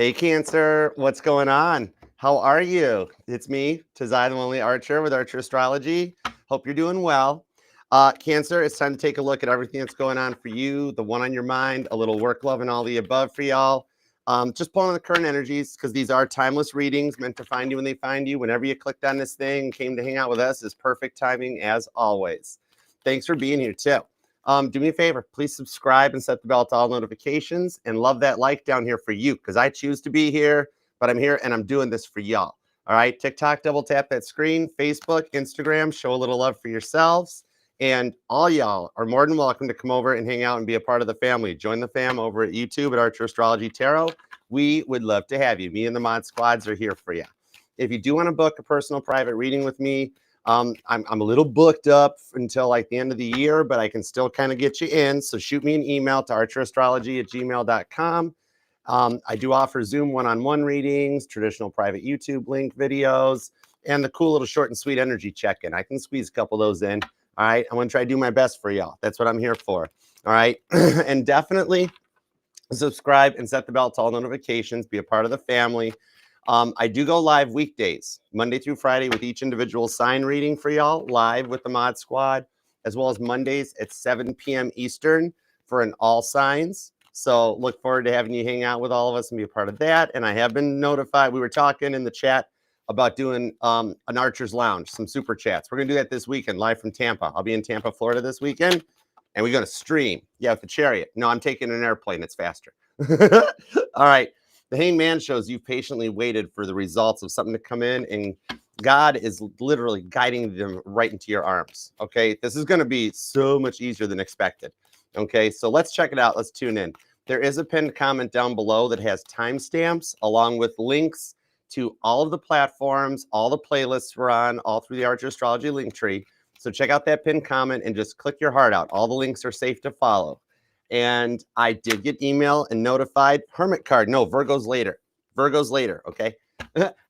Hey, Cancer, what's going on? How are you? It's me, Tazai, the Lonely Archer with Archer Astrology. Hope you're doing well. Cancer, it's time to take a look at everything that's going on for you, the one on your mind, a little work, love, and all the above for y'all. Just pulling the current energies because these are timeless readings meant to find you when they find you. Whenever you clicked on this thing and came to hang out with us is perfect timing as always. Thanks for being here too. Do me a favor, please subscribe and set the bell to all notifications and love that like down here for you because I choose to be here, but I'm here and I'm doing this for y'all. All right, TikTok, double tap that screen, Facebook, Instagram, show a little love for yourselves. And all y'all are more than welcome to come over and hang out and be a part of the family. Join the fam over at YouTube at Archer Astrology Tarot. We would love to have you. Me and the mod squads are here for you. If you do want to book a personal private reading with me, I'm a little booked up until like the end of the year, but I can still kind of get you in. So shoot me an email to archerastrology@gmail.com. I do offer Zoom one-on-one readings, traditional private YouTube link videos, and the cool little short and sweet energy check-in. I can squeeze a couple of those in. All right. I'm going to try to do my best for y'all. That's what I'm here for. All right. And definitely subscribe and set the bell to all notifications. Be a part of the family. I do go live weekdays, Monday through Friday, with each individual sign reading for y'all, live with the Mod Squad, as well as Mondays at 7 p.m. Eastern for an all signs. So look forward to having you hang out with all of us and be a part of that. And I have been notified. We were talking in the chat about doing an Archer's Lounge, some super chats. We're going to do that this weekend, live from Tampa. I'll be in Tampa, Florida this weekend, and we're going to stream. Yeah, with the Chariot. No, I'm taking an airplane. It's faster. All right. The Hanged Man shows you've patiently waited for the results of something to come in, and God is literally guiding them right into your arms. Okay, this is going to be so much easier than expected. Okay, so let's check it out. Let's tune in. There is a pinned comment down below that has timestamps along with links to all of the platforms, all the playlists we're on, all through the Archer Astrology link tree. So check out that pinned comment and just click your heart out. All the links are safe to follow. And I did get email and notified. Hermit card. No, Virgo's later. Virgo's later, okay?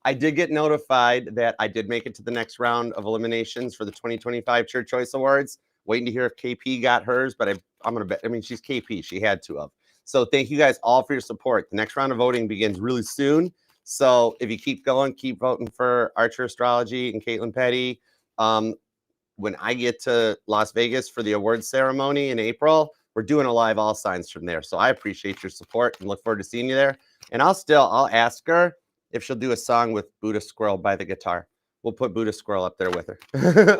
I did get notified that I did make it to the next round of eliminations for the 2025 Church Choice Awards. Waiting to hear if KP got hers, but I'm going to bet. I mean, she's KP. She had to have. So thank you guys all for your support. The next round of voting begins really soon. So if you keep going, keep voting for Archer Astrology and Caitlin Petty. When I get to Las Vegas for the awards ceremony in April, we're doing a live all signs from there. So I appreciate your support and look forward to seeing you there. And I'll ask her if she'll do a song with Buddha Squirrel by the guitar. We'll put Buddha Squirrel up there with her.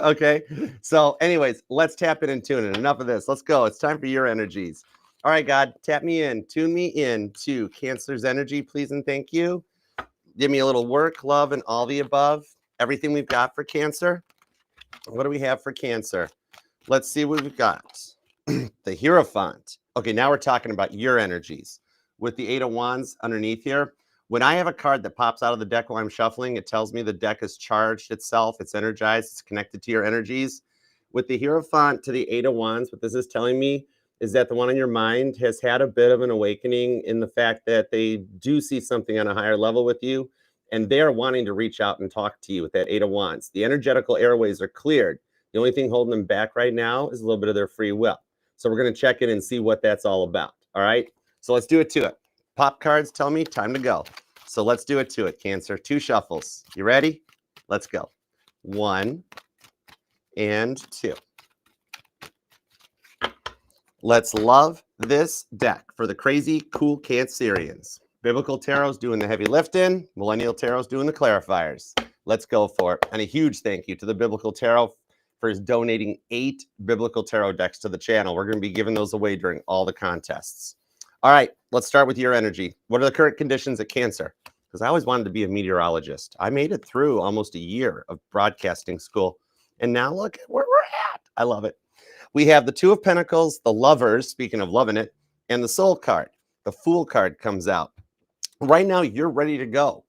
Okay. So anyways, let's tap in and tune in. Enough of this. Let's go. It's time for your energies. All right, God, tap me in, tune me in to Cancer's energy, please and thank you. Give me a little work, love, and all the above. Everything we've got for Cancer. What do we have for Cancer? Let's see what we've got. The Hierophant. Okay, now we're talking about your energies. With the Eight of Wands underneath here, when I have a card that pops out of the deck while I'm shuffling, it tells me the deck is charged itself, it's energized, it's connected to your energies. With the Hierophant to the Eight of Wands, what this is telling me is that the one on your mind has had a bit of an awakening in the fact that they do see something on a higher level with you, and they're wanting to reach out and talk to you with that Eight of Wands. The energetical airways are cleared. The only thing holding them back right now is a little bit of their free will. So we're going to check in and see what that's all about. All right. So let's do it to it. Pop cards tell me time to go. So let's do it to it, Cancer. 2 shuffles. You ready? Let's go. 1 and 2. Let's love this deck for the crazy, cool Cancerians. Biblical Tarot's doing the heavy lifting. Millennial Tarot's doing the clarifiers. Let's go for it. And a huge thank you to the Biblical Tarot for donating 8 Biblical Tarot decks to the channel. We're going to be giving those away during all the contests. All right, let's start with your energy. What are the current conditions at Cancer? Because I always wanted to be a meteorologist. I made it through almost a year of broadcasting school. And now look at where we're at. I love it. We have the Two of Pentacles, the Lovers, speaking of loving it, and the Soul card. The Fool card comes out. Right now, you're ready to go.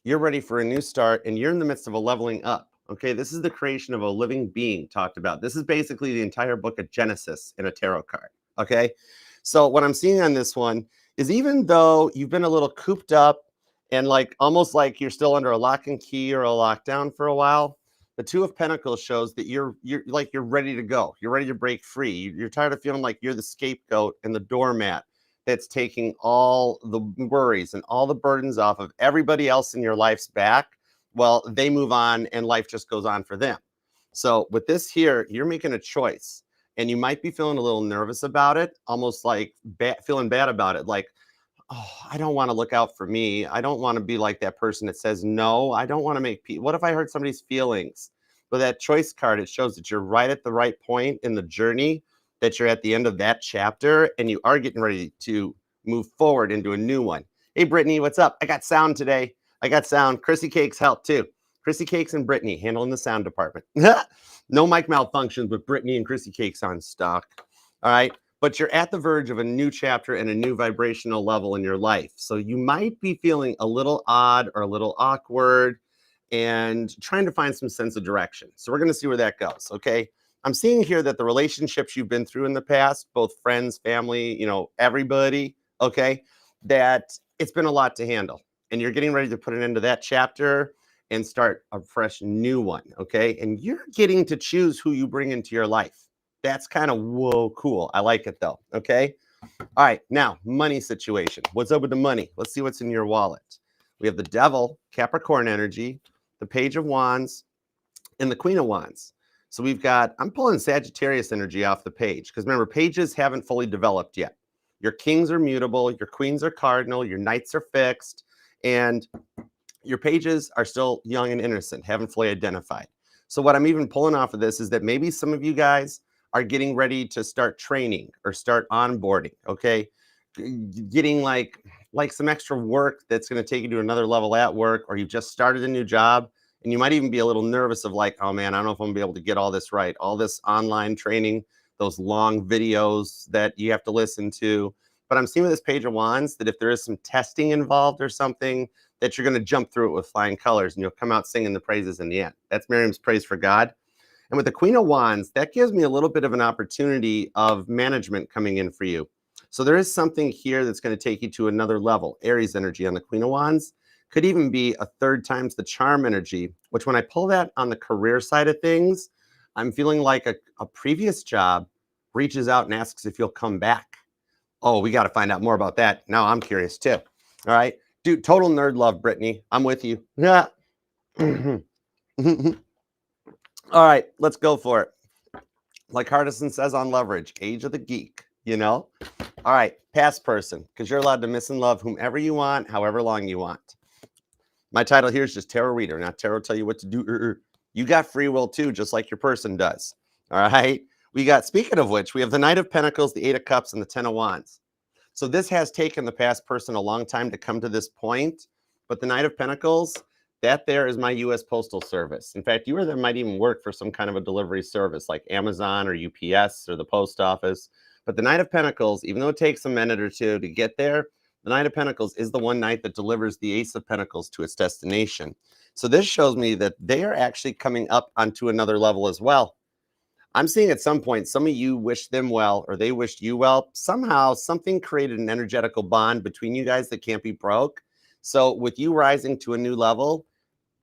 You're ready for a new start, and you're in the midst of a leveling up. Okay, this is the creation of a living being talked about. This is basically the entire book of Genesis in a tarot card. Okay, so what I'm seeing on this one is even though you've been a little cooped up and like almost like you're still under a lock and key or a lockdown for a while, the Two of Pentacles shows that you're ready to go. You're ready to break free. You're tired of feeling like you're the scapegoat and the doormat. that's taking all the worries and all the burdens off of everybody else in your life's back. Well, they move on and life just goes on for them. So with this here, you're making a choice and you might be feeling a little nervous about it, almost like feeling bad about it. Like, oh, I don't want to look out for me. I don't want to be like that person that says no. I don't want to make peace. What if I hurt somebody's feelings? But that choice card, it shows that you're right at the right point in the journey, that you're at the end of that chapter and you are getting ready to move forward into a new one. Hey, Brittany, what's up? I got sound today. I got sound. Chrissy Cakes help too. Chrissy Cakes and Brittany handling the sound department. No mic malfunctions with Brittany and Chrissy Cakes on stock. All right. But you're at the verge of a new chapter and a new vibrational level in your life. So you might be feeling a little odd or a little awkward and trying to find some sense of direction. So we're going to see where that goes. Okay. I'm seeing here that the relationships you've been through in the past, both friends, family, everybody, okay, that it's been a lot to handle. And you're getting ready to put an end to that chapter and start a fresh new one, okay? And you're getting to choose who you bring into your life. That's kind of, whoa, cool. I like it though, okay? All right, now, money situation. What's up with the money? Let's see what's in your wallet. We have the Devil, Capricorn energy, the Page of Wands, and the Queen of Wands. So we've got, I'm pulling Sagittarius energy off the page because remember, pages haven't fully developed yet. Your kings are mutable, your queens are cardinal, your knights are fixed, and your pages are still young and innocent, haven't fully identified. So what I'm even pulling off of this is that maybe some of you guys are getting ready to start training or start onboarding, okay? Getting like some extra work that's going to take you to another level at work, or you've just started a new job and you might even be a little nervous of like, oh man, I don't know if I'm gonna be able to get all this right. All this online training, those long videos that you have to listen to. But I'm seeing with this Page of Wands that if there is some testing involved or something, that you're going to jump through it with flying colors and you'll come out singing the praises in the end. That's Miriam's praise for God. And with the Queen of Wands, that gives me a little bit of an opportunity of management coming in for you. So there is something here that's going to take you to another level. Aries energy on the Queen of Wands could even be a third times the charm energy, which when I pull that on the career side of things, I'm feeling like a previous job reaches out and asks if you'll come back. Oh, we got to find out more about that. Now I'm curious too. All right. Dude, total nerd love, Brittany. I'm with you. Yeah. All right, let's go for it. Like Hardison says on Leverage, age of the geek, All right, past person, because you're allowed to miss and love whomever you want, however long you want. My title here is just tarot reader, not tarot tell you what to do. You got free will too, just like your person does. All right. We got, speaking of which, we have the Knight of Pentacles, the Eight of Cups, and the Ten of Wands. So this has taken the past person a long time to come to this point, but the Knight of Pentacles, that there is my U.S. Postal Service. In fact, you or them might even work for some kind of a delivery service like Amazon or UPS or the post office. But the Knight of Pentacles, even though it takes a minute or two to get there, the Knight of Pentacles is the one knight that delivers the Ace of Pentacles to its destination. So this shows me that they are actually coming up onto another level as well. I'm seeing at some point, some of you wish them well, or they wished you well. Somehow something created an energetical bond between you guys that can't be broke. So with you rising to a new level,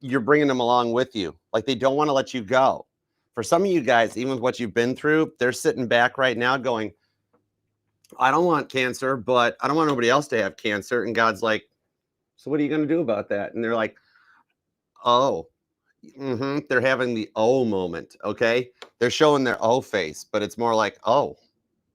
you're bringing them along with you. Like they don't want to let you go. For some of you guys, even with what you've been through, they're sitting back right now going, I don't want cancer, but I don't want nobody else to have cancer. And God's like, so what are you going to do about that? And they're like, oh. They're having the oh moment, okay? They're showing their oh face, but it's more like, oh,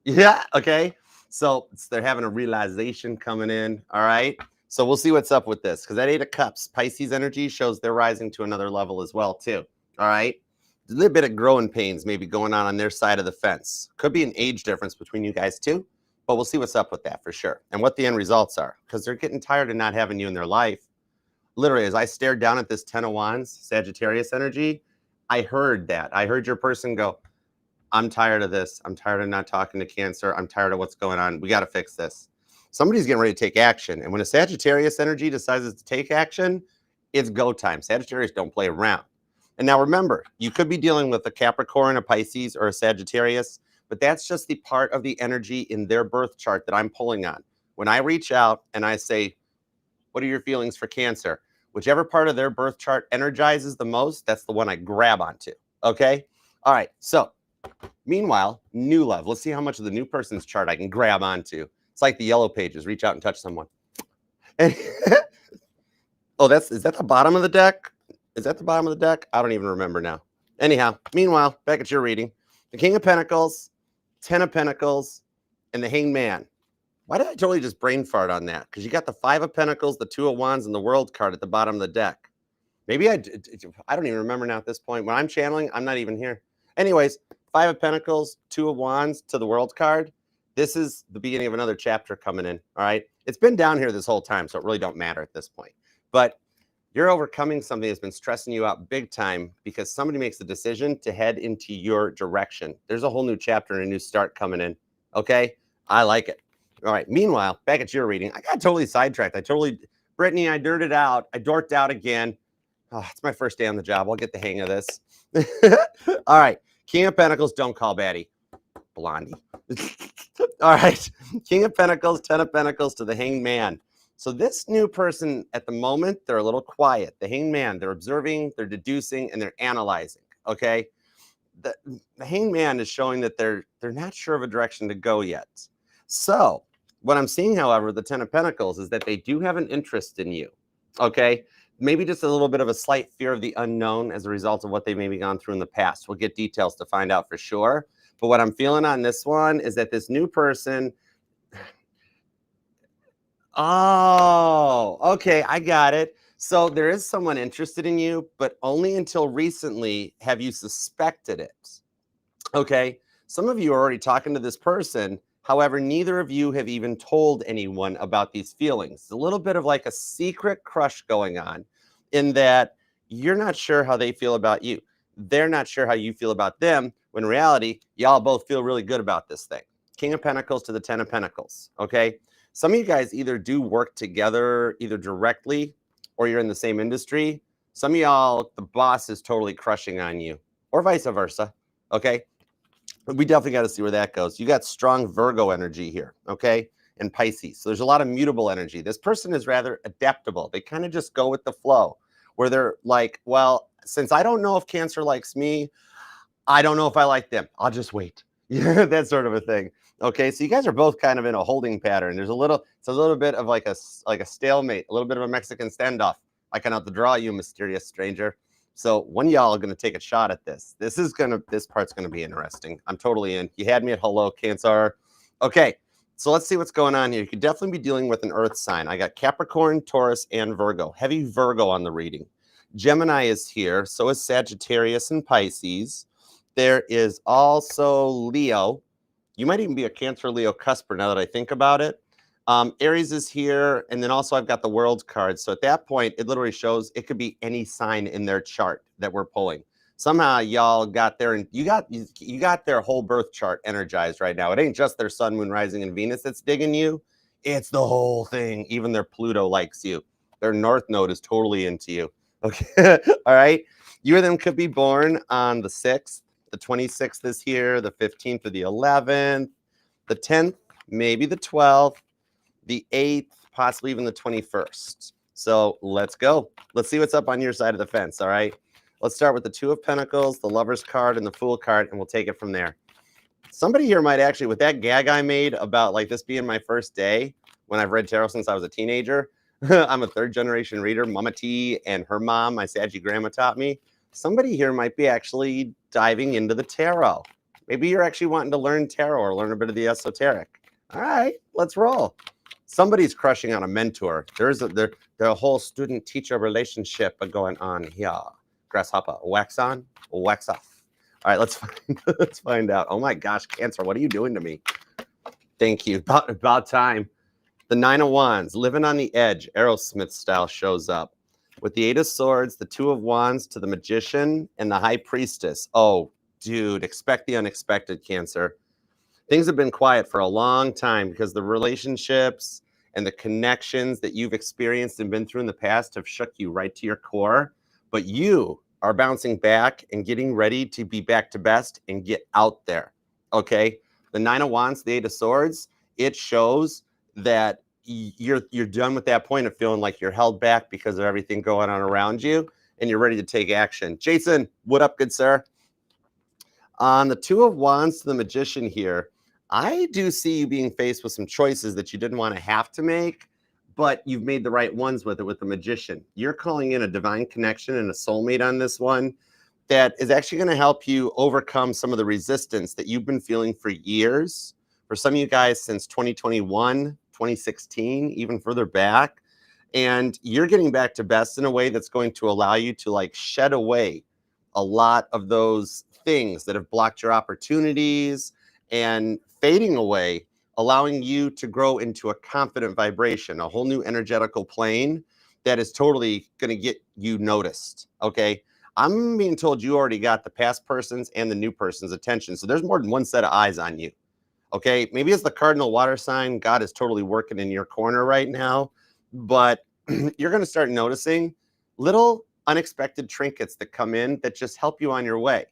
yeah, okay? So they're having a realization coming in, all right? So we'll see what's up with this, because that Eight of Cups, Pisces energy, shows they're rising to another level as well, too, all right? A little bit of growing pains maybe going on their side of the fence. Could be an age difference between you guys, too, but we'll see what's up with that for sure, and what the end results are, because they're getting tired of not having you in their life. Literally, as I stared down at this Ten of Wands, Sagittarius energy, I heard that. I heard your person go, I'm tired of this. I'm tired of not talking to Cancer. I'm tired of what's going on. We got to fix this. Somebody's getting ready to take action. And when a Sagittarius energy decides to take action, it's go time. Sagittarius don't play around. And now remember, you could be dealing with a Capricorn, a Pisces, or a Sagittarius, but that's just the part of the energy in their birth chart that I'm pulling on. When I reach out and I say, what are your feelings for Cancer? Whichever part of their birth chart energizes the most, that's the one I grab onto, okay? All right, so meanwhile, new love. Let's see how much of the new person's chart I can grab onto. It's like the yellow pages. Reach out and touch someone. And oh, is that the bottom of the deck? Is that the bottom of the deck? I don't even remember now. Anyhow, meanwhile, back at your reading, the King of Pentacles, 10 of Pentacles, and the Hanged Man. Why did I totally just brain fart on that? Because you got the 5 of Pentacles, the 2 of Wands, and the World card at the bottom of the deck. Maybe I don't even remember now at this point. When I'm channeling, I'm not even here. Anyways, 5 of Pentacles, 2 of Wands to the World card. This is the beginning of another chapter coming in, all right? It's been down here this whole time, so it really don't matter at this point. But you're overcoming something that's been stressing you out big time because somebody makes the decision to head into your direction. There's a whole new chapter and a new start coming in, okay? I like it. All right, meanwhile, back at your reading, I got totally sidetracked. Brittany, I dorked out again. Oh, it's my first day on the job. I'll get the hang of this. All right, King of Pentacles, don't call Batty. Blondie. All right, King of Pentacles, 10 of Pentacles to the Hanged Man. So this new person at the moment, they're a little quiet. The Hanged Man, they're observing, they're deducing, and they're analyzing, okay? The Hanged Man is showing that they're not sure of a direction to go yet. So what I'm seeing, however, the 10 of Pentacles is that they do have an interest in you, okay? Maybe just a little bit of a slight fear of the unknown as a result of what they've maybe gone through in the past. We'll get details to find out for sure. But what I'm feeling on this one is that this new person... Oh, okay, I got it. So there is someone interested in you, but only until recently have you suspected it. Okay, some of you are already talking to this person. However, neither of you have even told anyone about these feelings. It's a little bit of like a secret crush going on in that you're not sure how they feel about you. They're not sure how you feel about them, when in reality, y'all both feel really good about this thing. King of Pentacles to the 10 of Pentacles, okay? Some of you guys either do work together, either directly, or you're in the same industry. Some of y'all, the boss is totally crushing on you, or vice versa, okay? We definitely got to see where that goes. You got strong Virgo energy here, okay? And Pisces. So there's a lot of mutable energy. This person is rather adaptable. They kind of just go with the flow, where they're like, well, since I don't know if Cancer likes me, I don't know if I like them. I'll just wait. That sort of a thing. Okay, so you guys are both kind of in a holding pattern. It's a little bit of like a stalemate, a little bit of a Mexican standoff. I cannot draw you, mysterious stranger. So one of y'all are going to take a shot at this. This part's going to be interesting. I'm totally in. You had me at hello, Cancer. Okay, so let's see what's going on here. You could definitely be dealing with an earth sign. I got Capricorn, Taurus, and Virgo. Heavy Virgo on the reading. Gemini is here. So is Sagittarius and Pisces. There is also Leo. You might even be a Cancer Leo cusper now that I think about it. Aries is here, and then also I've got the World card. So at that point, it literally shows it could be any sign in their chart that we're pulling. Somehow y'all got there, and you got their whole birth chart energized right now. It ain't just their sun, moon, rising, and Venus that's digging you. It's the whole thing. Even their Pluto likes you. Their North Node is totally into you. Okay, all right. You or them could be born on the 6th. The 26th is here, the 15th or the 11th, the 10th, maybe the 12th, the 8th, possibly even the 21st. So let's go. Let's see what's up on your side of the fence, all right? Let's start with the 2 of Pentacles, the Lover's card, and the Fool card, and we'll take it from there. Somebody here might actually, with that gag I made about like this being my first day, when I've read tarot since I was a teenager, I'm a 3rd-generation reader. Mama T and her mom, my Saggy grandma, taught me. Somebody here might be actually diving into the tarot. Maybe you're actually wanting to learn tarot or learn a bit of the esoteric. All right, let's roll. Somebody's crushing on a mentor. There's a whole student-teacher relationship going on here. Grasshopper, wax on, wax off. All right, let's find out. Oh my gosh, Cancer, what are you doing to me? Thank you. About time. The 9 of Wands, living on the edge, Aerosmith style, shows up. With the 8 of Swords, the 2 of Wands to the Magician, and the High Priestess. Oh, dude, expect the unexpected, Cancer. Things have been quiet for a long time because the relationships and the connections that you've experienced and been through in the past have shook you right to your core. But you are bouncing back and getting ready to be back to best and get out there, okay? The 9 of Wands, the 8 of Swords, it shows that you're done with that point of feeling like you're held back because of everything going on around you, and you're ready to take action. Jason, what up, good sir? On the 2 of Wands to the Magician here, I do see you being faced with some choices that you didn't want to have to make, but you've made the right ones with it with the Magician. You're calling in a divine connection and a soulmate on this one that is actually going to help you overcome some of the resistance that you've been feeling for years. For some of you guys since 2021, 2016, even further back. And you're getting back to best in a way that's going to allow you to like shed away a lot of those things that have blocked your opportunities and fading away, allowing you to grow into a confident vibration, a whole new energetical plane that is totally going to get you noticed. Okay. I'm being told you already got the past person's and the new person's attention. So there's more than one set of eyes on you. Okay. Maybe it's the cardinal water sign. God is totally working in your corner right now, but you're going to start noticing little unexpected trinkets that come in that just help you on your way.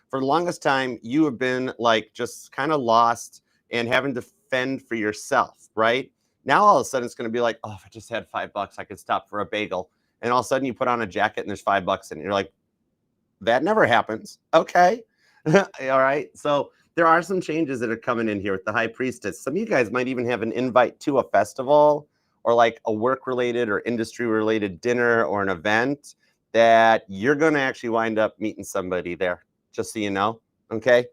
For the longest time, you have been like just kind of lost and having to fend for yourself, right? Now, all of a sudden, it's going to be like, oh, if I just had $5, I could stop for a bagel. And all of a sudden, you put on a jacket and there's $5 in it. You're like, that never happens. Okay. All right. So there are some changes that are coming in here with the High Priestess. Some of you guys might even have an invite to a festival or like a work-related or industry-related dinner or an event that you're going to actually wind up meeting somebody there, just so you know. Okay.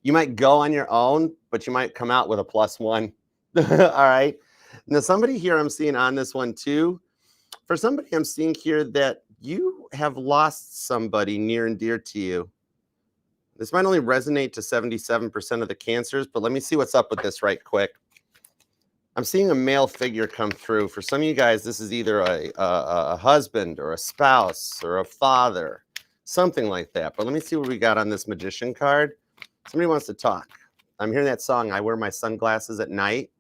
You might go on your own, but you might come out with a +1. All right. Now, somebody here I'm seeing on this one too. For somebody I'm seeing here that you have lost somebody near and dear to you. This might only resonate to 77% of the Cancers, but let me see what's up with this right quick. I'm seeing a male figure come through. For some of you guys, this is either a husband or a spouse or a father, something like that. But let me see what we got on this Magician card. Somebody wants to talk. I'm hearing that song, I Wear My Sunglasses at Night.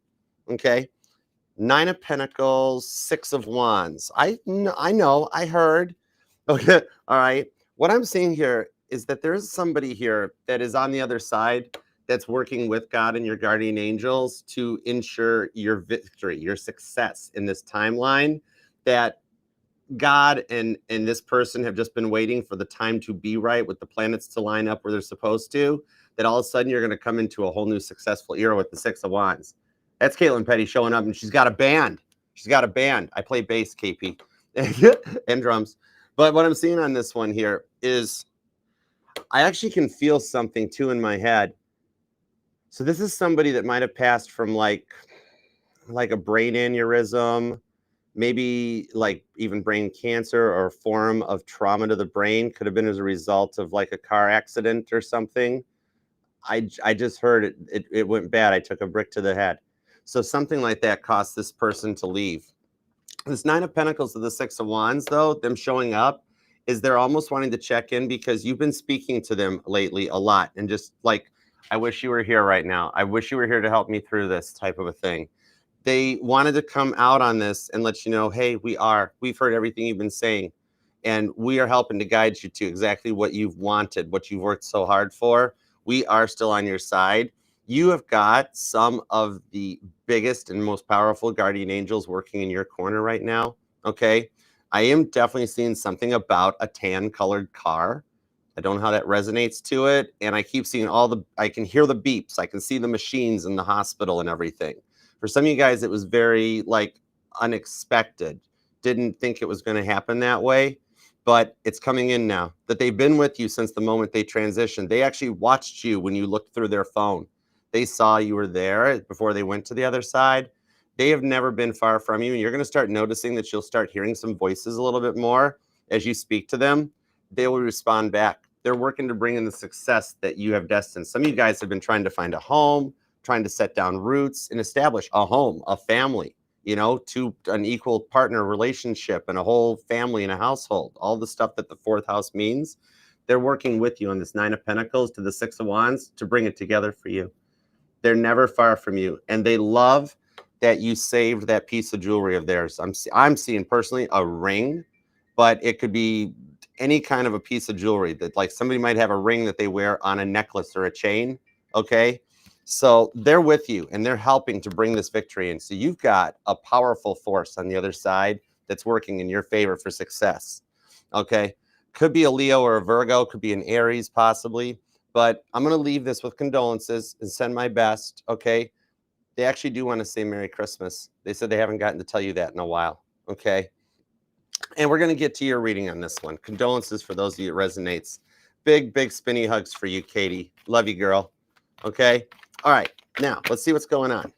Okay. 9 of Pentacles, 6 of Wands. I know, I heard. Okay, all right. What I'm seeing here is that there's somebody here that is on the other side that's working with God and your guardian angels to ensure your victory, your success in this timeline, that God and this person have just been waiting for the time to be right with the planets to line up where they're supposed to, that all of a sudden you're going to come into a whole new successful era with the 6 of Wands. That's Caitlin Petty showing up, and she's got a band. She's got a band. I play bass, KP, and drums. But what I'm seeing on this one here is I actually can feel something too in my head. So this is somebody that might have passed from like a brain aneurysm, maybe like even brain cancer or a form of trauma to the brain. Could have been as a result of like a car accident or something. I just heard it went bad. I took a brick to the head. So something like that caused this person to leave. This 9 of Pentacles to the 6 of Wands, though, them showing up, is they're almost wanting to check in because you've been speaking to them lately a lot. And just like, I wish you were here right now. I wish you were here to help me through this type of a thing. They wanted to come out on this and let you know, hey, we've heard everything you've been saying. And we are helping to guide you to exactly what you've wanted, what you've worked so hard for. We are still on your side. You have got some of the biggest and most powerful guardian angels working in your corner right now. Okay. I am definitely seeing something about a tan colored car. I don't know how that resonates to it. And I keep seeing I can hear the beeps. I can see the machines in the hospital and everything. For some of you guys, it was very like unexpected. Didn't think it was going to happen that way. But it's coming in now that they've been with you since the moment they transitioned. They actually watched you when you looked through their phone. They saw you were there before they went to the other side. They have never been far from you. And you're going to start noticing that you'll start hearing some voices a little bit more as you speak to them. They will respond back. They're working to bring in the success that you have destined. Some of you guys have been trying to find a home, trying to set down roots and establish a home, a family, to an equal partner relationship and a whole family and a household, all the stuff that the 4th house means. They're working with you on this 9 of Pentacles to the 6 of Wands to bring it together for you. They're never far from you. And they love that you saved that piece of jewelry of theirs. I'm seeing personally a ring, but it could be any kind of a piece of jewelry that like somebody might have a ring that they wear on a necklace or a chain. Okay. So they're with you and they're helping to bring this victory in. So you've got a powerful force on the other side that's working in your favor for success. Okay. Could be a Leo or a Virgo, could be an Aries possibly, but I'm going to leave this with condolences and send my best. Okay. They actually do want to say Merry Christmas. They said they haven't gotten to tell you that in a while. Okay. And we're going to get to your reading on this one. Condolences for those of you it resonates. Big, big spinny hugs for you, Katie. Love you, girl. Okay. All right. Now let's see what's going on.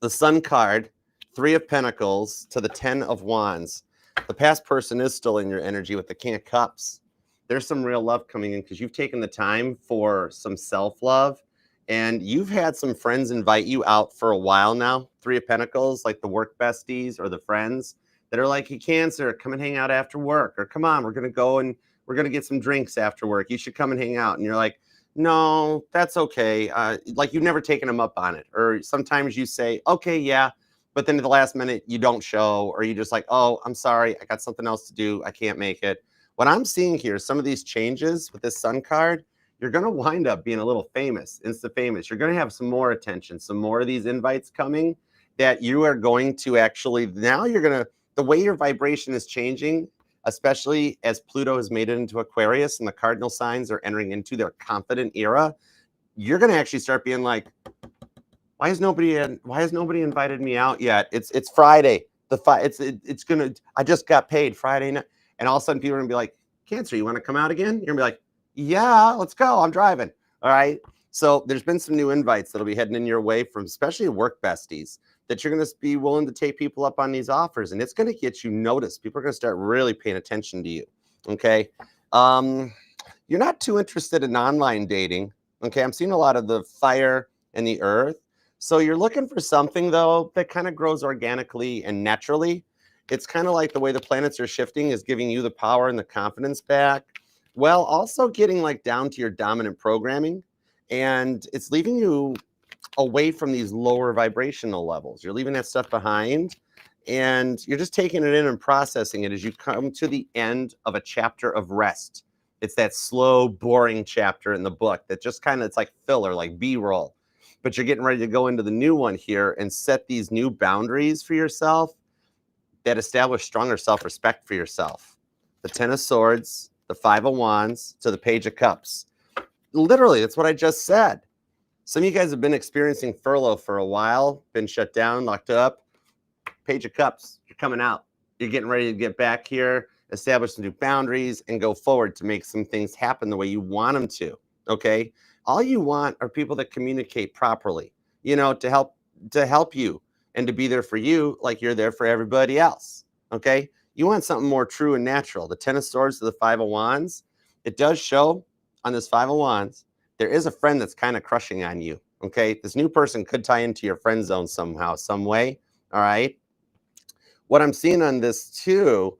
The Sun card, 3 of Pentacles to the 10 of Wands. The past person is still in your energy with the King of Cups. There's some real love coming in because you've taken the time for some self-love, and you've had some friends invite you out for a while now. 3 of Pentacles, like the work besties or the friends that are like, hey, Cancer, come and hang out after work, or come on, we're going to go and we're going to get some drinks after work. You should come and hang out. And you're like, no, that's okay. Like you've never taken them up on it. Or sometimes you say, okay, yeah. But then at the last minute, you don't show, or you just like, oh, I'm sorry. I got something else to do. I can't make it. What I'm seeing here, some of these changes with this Sun card, you're going to wind up being a little famous, insta famous. You're going to have some more attention, some more of these invites coming that you are going to actually, now you're going to, the way your vibration is changing, especially as Pluto has made it into Aquarius and the cardinal signs are entering into their confident era, you're going to actually start being like, why has nobody invited me out yet? It's Friday. It's gonna, I just got paid Friday night. And all of a sudden people are gonna be like, Cancer, you want to come out again? You're gonna be like, yeah, let's go. I'm driving. All right. So there's been some new invites that'll be heading in your way from especially work besties that you're going to be willing to take people up on these offers. And it's going to get you noticed. People are going to start really paying attention to you. Okay. You're not too interested in online dating. Okay. I'm seeing a lot of the fire and the earth. So you're looking for something, though, that kind of grows organically and naturally. It's kind of like the way the planets are shifting is giving you the power and the confidence back, while also getting like down to your dominant programming. And it's leaving you away from these lower vibrational levels. You're leaving that stuff behind, and you're just taking it in and processing it as you come to the end of a chapter of rest. It's that slow, boring chapter in the book that just kind of, it's like filler, like B-roll. But you're getting ready to go into the new one here and set these new boundaries for yourself that establish stronger self-respect for yourself. The 10 of Swords, the 5 of Wands to the Page of Cups. Literally, that's what I just said. Some of you guys have been experiencing furlough for a while, been shut down, locked up. Page of Cups, you're coming out. You're getting ready to get back here, establish some new boundaries, and go forward to make some things happen the way you want them to, okay? All you want are people that communicate properly, you know, to help you and to be there for you like you're there for everybody else, okay? You want something more true and natural. The 10 of Swords to the 5 of Wands, it does show on this 5 of Wands, there is a friend that's kind of crushing on you, okay? This new person could tie into your friend zone somehow, some way, all right? What I'm seeing on this too,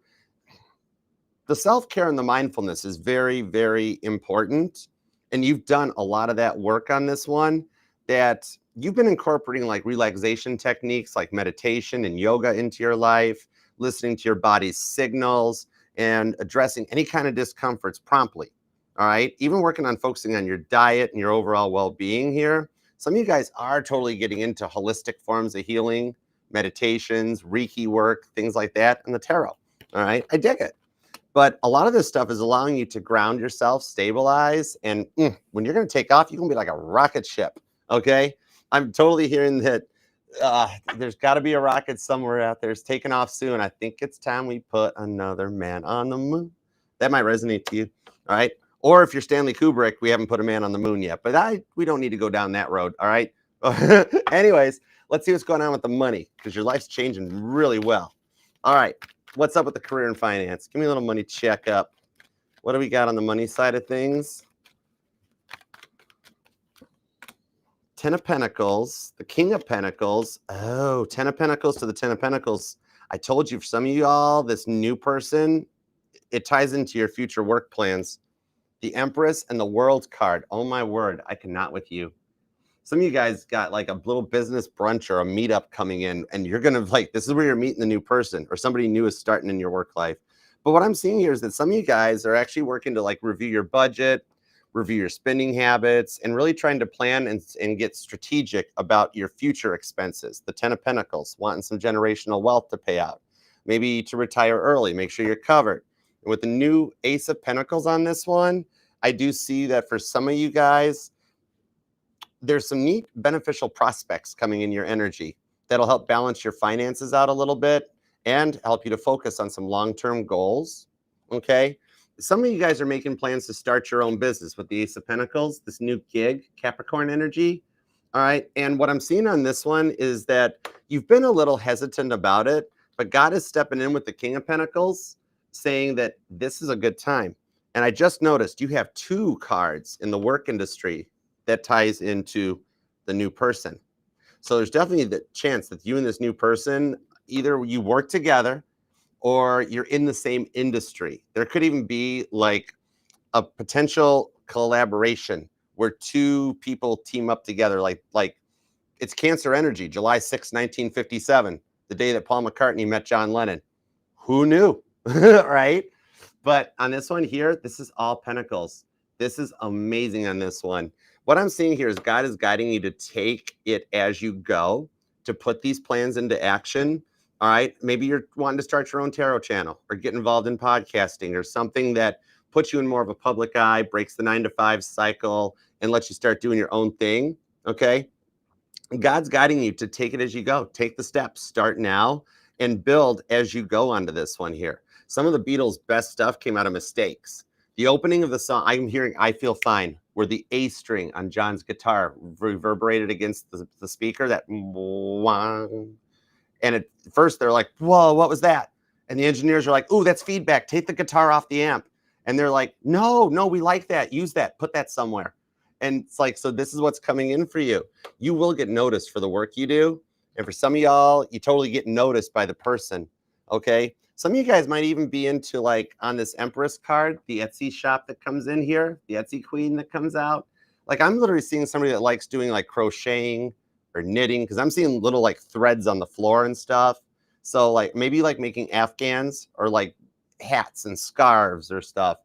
the self-care and the mindfulness is very, very important. And you've done a lot of that work on this one, that you've been incorporating like relaxation techniques like meditation and yoga into your life, listening to your body's signals and addressing any kind of discomforts promptly. All right. Even working on focusing on your diet and your overall well-being here. Some of you guys are totally getting into holistic forms of healing, meditations, Reiki work, things like that, and the tarot. All right. I dig it. But a lot of this stuff is allowing you to ground yourself, stabilize, and when you're going to take off, you're going to be like a rocket ship. Okay. I'm totally hearing that there's got to be a rocket somewhere out there. It's taking off soon. I think it's time we put another man on the moon. That might resonate to you. All right. Or if you're Stanley Kubrick, we haven't put a man on the moon yet, but we don't need to go down that road. All right. Anyways, let's see what's going on with the money, because your life's changing really well. All right. What's up with the career and finance? Give me a little money checkup. What do we got on the money side of things? 10 of Pentacles, the King of Pentacles. Oh, 10 of Pentacles to the 10 of Pentacles. I told you, for some of you all, this new person, it ties into your future work plans. The Empress and the World card. Oh my word, I cannot with you. Some of you guys got like a little business brunch or a meetup coming in, and you're going to like, this is where you're meeting the new person, or somebody new is starting in your work life. But what I'm seeing here is that some of you guys are actually working to like review your budget, review your spending habits, and really trying to plan and get strategic about your future expenses. The 10 of Pentacles, wanting some generational wealth to pay out, maybe to retire early, make sure you're covered. And with the new Ace of Pentacles on this one, I do see that for some of you guys, there's some neat beneficial prospects coming in your energy that'll help balance your finances out a little bit and help you to focus on some long-term goals. Okay. Some of you guys are making plans to start your own business with the Ace of Pentacles, this new gig, Capricorn energy. All right. And what I'm seeing on this one is that you've been a little hesitant about it, but God is stepping in with the King of Pentacles, saying that this is a good time. And I just noticed you have 2 cards in the work industry that ties into the new person. So there's definitely the chance that you and this new person, either you work together or you're in the same industry. There could even be like a potential collaboration where 2 people team up together. Like it's Cancer energy, July 6, 1957, the day that Paul McCartney met John Lennon. Who knew, right? But on this one here, this is all pentacles. This is amazing on this one. What I'm seeing here is God is guiding you to take it as you go, to put these plans into action. All right. Maybe you're wanting to start your own tarot channel or get involved in podcasting or something that puts you in more of a public eye, breaks the 9-to-5 cycle, and lets you start doing your own thing. Okay. God's guiding you to take it as you go. Take the steps, start now, and build as you go onto this one here. Some of the Beatles' best stuff came out of mistakes. The opening of the song, I'm hearing I Feel Fine, where the A string on John's guitar reverberated against the speaker, that wang. And at first they're like, whoa, what was that? And the engineers are like, ooh, that's feedback. Take the guitar off the amp. And they're like, no, we like that. Use that. Put that somewhere. And it's like, so this is what's coming in for you. You will get noticed for the work you do. And for some of y'all, you totally get noticed by the person. Okay. Some of you guys might even be into, like, on this Empress card, the Etsy shop that comes in here, the Etsy queen that comes out. Like, I'm literally seeing somebody that likes doing like crocheting or knitting, because I'm seeing little like threads on the floor and stuff. So like maybe like making Afghans or like hats and scarves or stuff.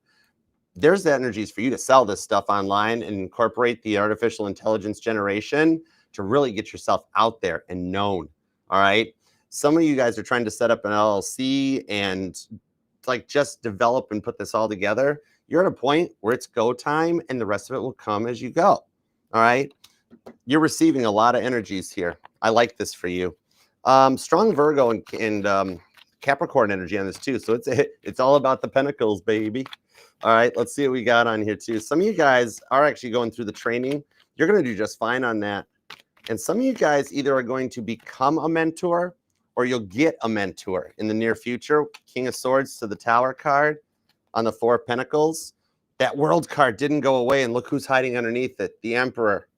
There's the energies for you to sell this stuff online and incorporate the artificial intelligence generation to really get yourself out there and known. All right. Some of you guys are trying to set up an LLC and like just develop and put this all together. You're at a point where it's go time and the rest of it will come as you go. All right. You're receiving a lot of energies here. I like this for you. Strong Virgo and Capricorn energy on this too. So it's all about the pentacles, baby. All right, let's see what we got on here too. Some of you guys are actually going through the training. You're going to do just fine on that. And some of you guys either are going to become a mentor or you'll get a mentor in the near future. King of Swords to the Tower card on the 4 of Pentacles. That World card didn't go away, and look who's hiding underneath it, the Emperor.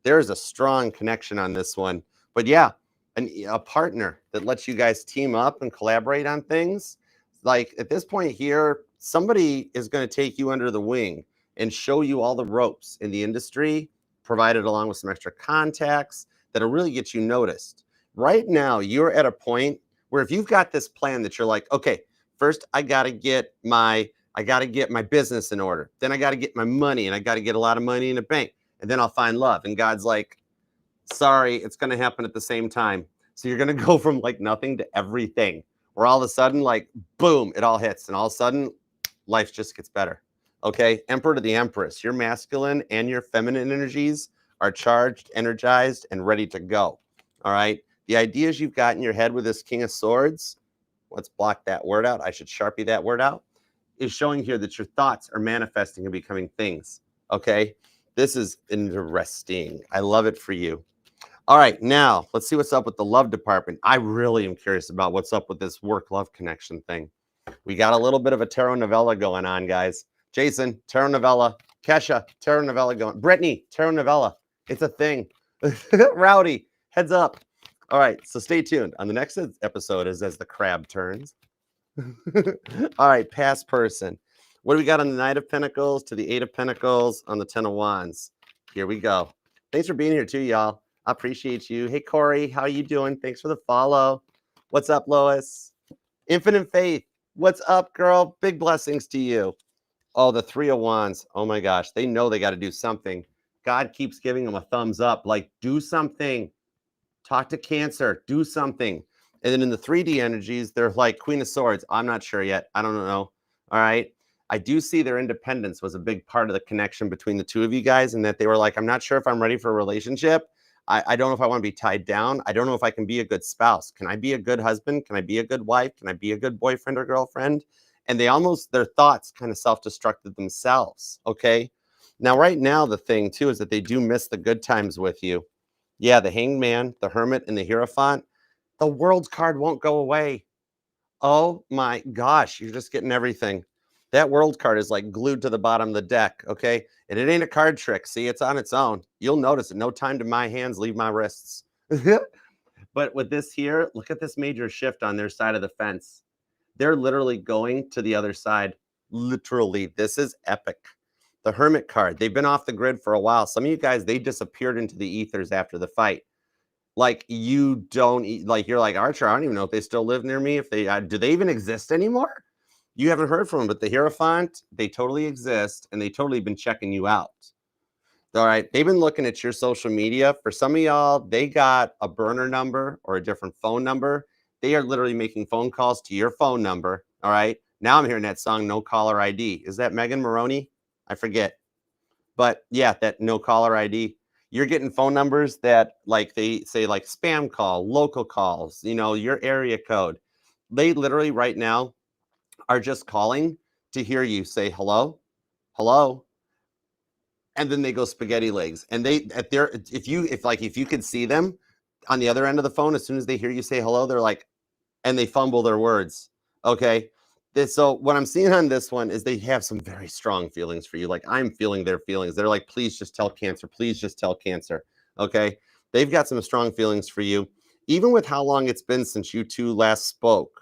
There's a strong connection on this one. But yeah, a partner that lets you guys team up and collaborate on things. Like at this point here, somebody is going to take you under the wing and show you all the ropes in the industry, provided along with some extra contacts that'll really get you noticed. Right now, you're at a point where if you've got this plan that you're like, okay, first I got to get my business in order. Then I got to get my money, and I got to get a lot of money in the bank, and then I'll find love. And God's like, sorry, it's going to happen at the same time. So you're going to go from like nothing to everything, where all of a sudden, like, boom, it all hits. And all of a sudden, life just gets better. Okay. Emperor to the Empress, your masculine and your feminine energies are charged, energized, and ready to go. All right. The ideas you've got in your head with this King of Swords, let's block that word out. I should Sharpie that word out, is showing here that your thoughts are manifesting and becoming things. Okay. This is interesting. I love it for you. All right, now let's see what's up with the love department. I really am curious about what's up with this work-love connection thing. We got a little bit of a tarot novella going on, guys. Jason, tarot novella. Kesha, tarot novella going. Brittany, tarot novella. It's a thing. Rowdy, heads up. All right, so stay tuned. On the next episode is As the Crab Turns. All right, past person. What do we got on the Knight of Pentacles to the 8 of Pentacles on the 10 of Wands? Here we go. Thanks for being here too, y'all. I appreciate you. Hey, Corey, how you doing? Thanks for the follow. What's up, Lois? Infinite Faith. What's up, girl? Big blessings to you. Oh, the 3 of Wands. Oh my gosh. They know they got to do something. God keeps giving them a thumbs up. Like, do something. Talk to Cancer. Do something. And then in the 3D energies, they're like Queen of Swords. I'm not sure yet. I don't know. All right. I do see their independence was a big part of the connection between the two of you guys, and that they were like, I'm not sure if I'm ready for a relationship. I don't know if I want to be tied down. I don't know if I can be a good spouse. Can I be a good husband? Can I be a good wife? Can I be a good boyfriend or girlfriend? And they almost, their thoughts kind of self-destructed themselves, okay? Now, right now, the thing, too, is that they do miss the good times with you. Yeah, the Hanged Man, the Hermit, and the Hierophant. The World card won't go away. Oh my gosh, you're just getting everything. That World card is like glued to the bottom of the deck, okay? And it ain't a card trick. See, it's on its own. You'll notice it. No time to my hands, leave my wrists. But with this here, look at this major shift on their side of the fence. They're literally going to the other side. Literally, this is epic. The Hermit card, they've been off the grid for a while. Some of you guys, they disappeared into the ethers after the fight. Like, you don't, like, you're like, Archer, I don't even know if they still live near me. If they, do they even exist anymore? You haven't heard from them, but the Hierophant, they totally exist, and they totally been checking you out. All right, they've been looking at your social media. For some of y'all, they got a burner number or a different phone number. They are literally making phone calls to your phone number. All right, now I'm hearing that song, No Caller ID. Is that Megan Maroney? I forget. But yeah, that no caller ID. You're getting phone numbers that, like, they say, like, spam call, local calls, you know, your area code. They literally right now are just calling to hear you say hello, hello, and then they go spaghetti legs. And they at their, if you could see them on the other end of the phone, as soon as they hear you say hello, they're like, and they fumble their words. Okay. So what I'm seeing on this one is they have some very strong feelings for you. Like, I'm feeling their feelings. They're like, please just tell Cancer. Please just tell Cancer. Okay. They've got some strong feelings for you. Even with how long it's been since you two last spoke,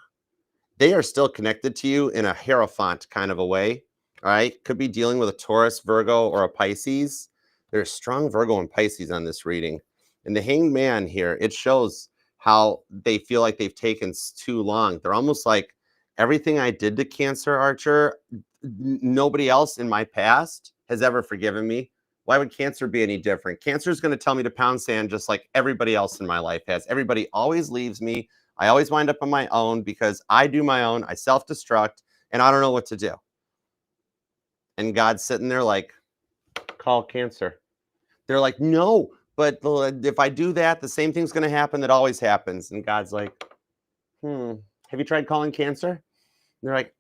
they are still connected to you in a Hierophant kind of a way. All right. Could be dealing with a Taurus, Virgo, or a Pisces. There's strong Virgo and Pisces on this reading. And the Hanged Man here, it shows how they feel like they've taken too long. They're almost like, everything I did to Cancer, Archer, nobody else in my past has ever forgiven me. Why would Cancer be any different? Cancer is going to tell me to pound sand just like everybody else in my life has. Everybody always leaves me. I always wind up on my own because I do my own. I self-destruct, and I don't know what to do. And God's sitting there like, call Cancer. They're like, no, but if I do that, the same thing's going to happen that always happens. And God's like, have you tried calling Cancer? And they're like,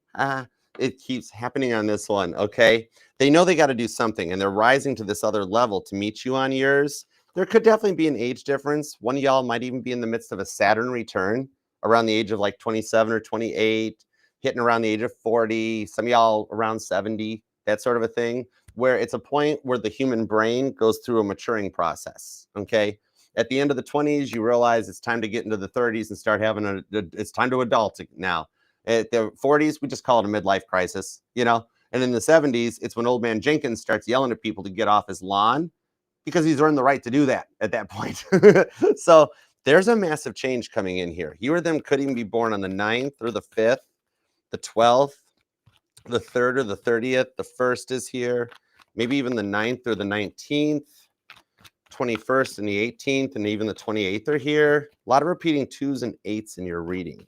it keeps happening on this one, okay? They know they got to do something, and they're rising to this other level to meet you on yours. There could definitely be an age difference. One of y'all might even be in the midst of a Saturn return around the age of like 27 or 28, hitting around the age of 40, some of y'all around 70, that sort of a thing, where it's a point where the human brain goes through a maturing process, okay? At the end of the 20s, you realize it's time to get into the 30s and start having it's time to adult now. At the 40s, we just call it a midlife crisis, you know? And in the 70s, it's when old man Jenkins starts yelling at people to get off his lawn because he's earned the right to do that at that point. So there's a massive change coming in here. You or them could even be born on the 9th or the 5th, the 12th, the 3rd or the 30th. The 1st is here. Maybe even the 9th or the 19th. 21st and the 18th and even the 28th are here. A lot of repeating 2s and 8s in your reading.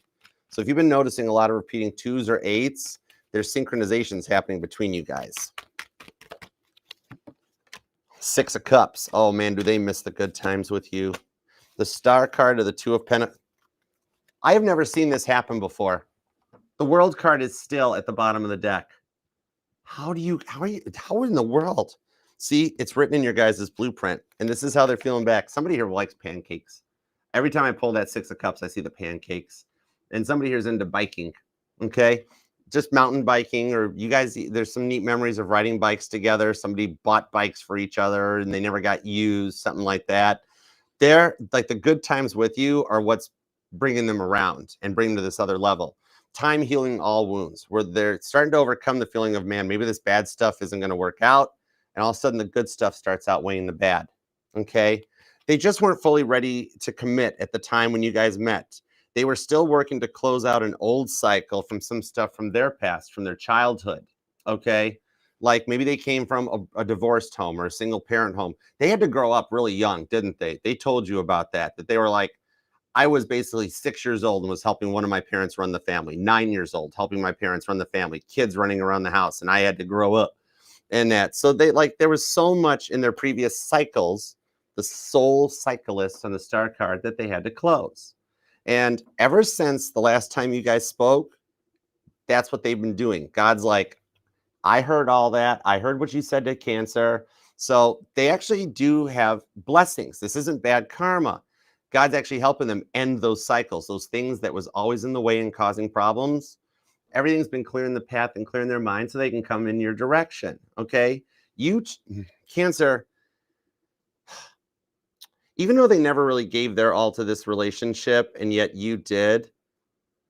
So if you've been noticing a lot of repeating 2s or 8s, there's synchronizations happening between you guys. 6 of Cups. Oh man, do they miss the good times with you. The Star card of the 2 of Pentacles. I have never seen this happen before. The World card is still at the bottom of the deck. How in the world? See, it's written in your guys' blueprint, and this is how they're feeling back. Somebody here likes pancakes. Every time I pull that 6 of Cups, I see the pancakes. And somebody here is into biking, okay? Just mountain biking, or you guys, there's some neat memories of riding bikes together. Somebody bought bikes for each other, and they never got used, something like that. They're like, the good times with you are what's bringing them around and bringing them to this other level. Time healing all wounds, where they're starting to overcome the feeling of, man, maybe this bad stuff isn't going to work out. And all of a sudden the good stuff starts outweighing the bad. Okay. They just weren't fully ready to commit at the time when you guys met. They were still working to close out an old cycle from some stuff from their past, from their childhood. Okay. Like maybe they came from a divorced home or a single parent home. They had to grow up really young, didn't they? They told you about that they were like, I was basically 6 years old and was helping one of my parents run the family. 9 years old, helping my parents run the family. Kids running around the house, and I had to grow up in that. So they like there was so much in their previous cycles, the soul cyclists on the star card, that they had to close. And ever since the last time you guys spoke, that's what they've been doing. God's like, I heard all that. I heard what you said to Cancer. So they actually do have blessings. This isn't bad karma. God's actually helping them end those cycles, those things that was always in the way and causing problems. Everything's been clearing the path and clearing their mind so they can come in your direction. Okay. You, Cancer, even though they never really gave their all to this relationship, and yet you did,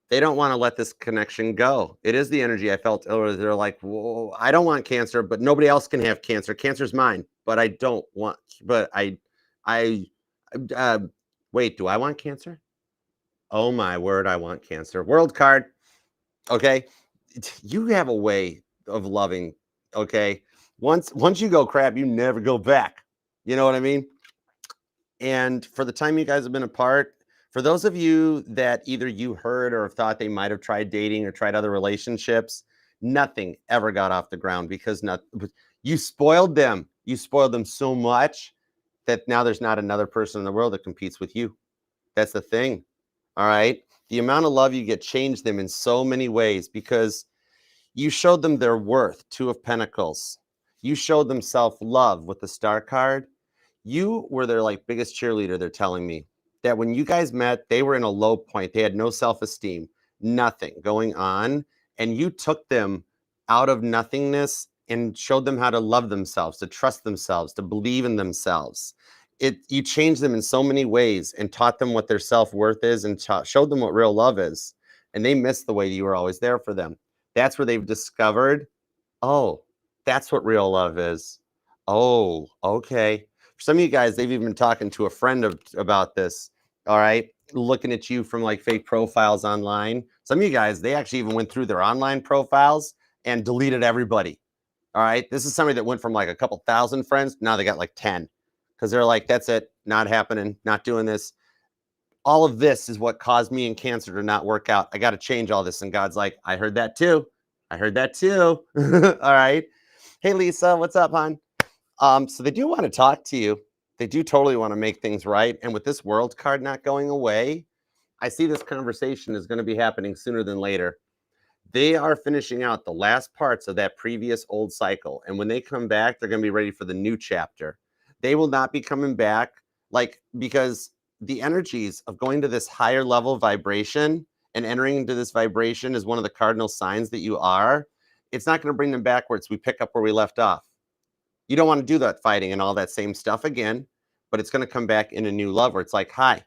they don't want to let this connection go. It is the energy I felt earlier. They're like, whoa, I don't want Cancer, but nobody else can have Cancer. Cancer's mine, but I don't want, but wait, do I want Cancer? Oh my word, I want Cancer. World card. Okay. You have a way of loving. Okay. Once you go crap, you never go back. You know what I mean? And for the time you guys have been apart, for those of you that either you heard or thought they might have tried dating or tried other relationships, nothing ever got off the ground because you spoiled them. You spoiled them so much that now there's not another person in the world that competes with you. That's the thing. All right. The amount of love you get changed them in so many ways because you showed them their worth. 2 of Pentacles. You showed them self-love with the Star card. You were their like biggest cheerleader. They're telling me that when you guys met, they were in a low point. They had no self-esteem, nothing going on. And you took them out of nothingness and showed them how to love themselves, to trust themselves, to believe in themselves. You changed them in so many ways and taught them what their self-worth is and showed them what real love is. And they missed the way you were always there for them. That's where they've discovered, oh, that's what real love is. Oh, okay. For some of you guys, they've even been talking to a friend about this. All right. Looking at you from like fake profiles online. Some of you guys, they actually even went through their online profiles and deleted everybody. All right. This is somebody that went from like a couple thousand friends. Now they got like 10 because they're like, that's it. Not happening. Not doing this. All of this is what caused me and Cancer to not work out. I got to change all this. And God's like, I heard that too. I heard that too. All right. Hey, Lisa, what's up, hon? So they do want to talk to you. They do totally want to make things right. And with this World card not going away, I see this conversation is going to be happening sooner than later. They are finishing out the last parts of that previous old cycle. And when they come back, they're going to be ready for the new chapter. They will not be coming back because the energies of going to this higher level vibration and entering into this vibration is one of the cardinal signs that you are. It's not going to bring them backwards. We pick up where we left off. You don't want to do that fighting and all that same stuff again, but it's going to come back in a new love where it's like, hi,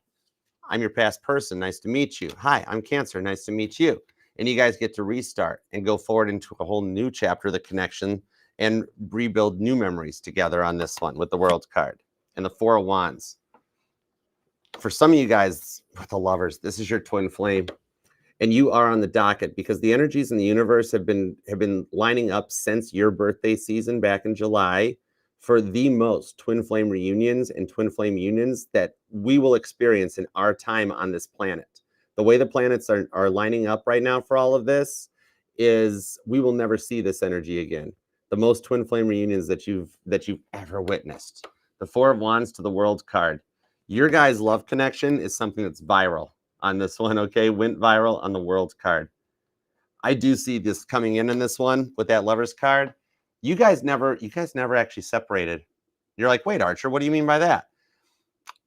I'm your past person. Nice to meet you. Hi, I'm Cancer. Nice to meet you. And you guys get to restart and go forward into a whole new chapter of the connection and rebuild new memories together on this one with the World card and the 4 of Wands. For some of you guys with the lovers, this is your twin flame. And you are on the docket because the energies in the universe have been lining up since your birthday season back in July for the most twin flame reunions and twin flame unions that we will experience in our time on this planet. The way the planets are lining up right now for all of this is we will never see this energy again. The most twin flame reunions that you've ever witnessed. The 4 of Wands to the World card. Your guys' love connection is something that's viral on this one, okay? Went viral on the World card. I do see this coming in this one with that Lovers card. You guys never actually separated. You're like, wait, Archer, what do you mean by that?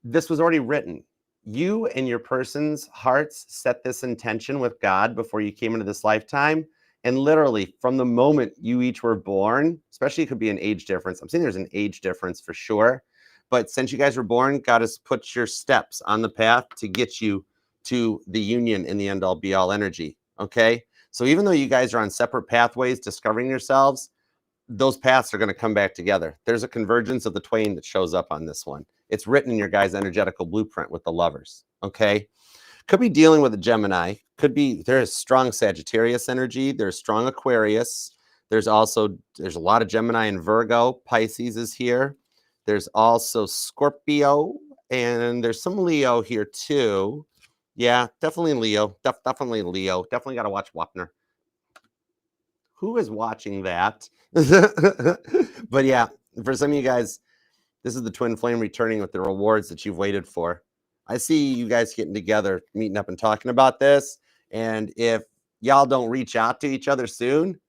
This was already written. You and your person's hearts set this intention with God before you came into this lifetime. And literally from the moment you each were born, especially it could be an age difference. I'm saying there's an age difference for sure. But since you guys were born, God has put your steps on the path to get you to the union in the end all be all energy. Okay. So even though you guys are on separate pathways discovering yourselves, those paths are going to come back together. There's a convergence of the twain that shows up on this one. It's written in your guys' energetical blueprint with the lovers. Okay. Could be dealing with a Gemini. Could be, there's strong Sagittarius energy. There's strong Aquarius. There's a lot of Gemini and Virgo. Pisces is here. There's also Scorpio and there's some Leo here too. Yeah, definitely Leo. Definitely Leo. Definitely got to watch Wapner. Who is watching that? But yeah, for some of you guys, this is the twin flame returning with the rewards that you've waited for. I see you guys getting together, meeting up and talking about this. And if y'all don't reach out to each other soon,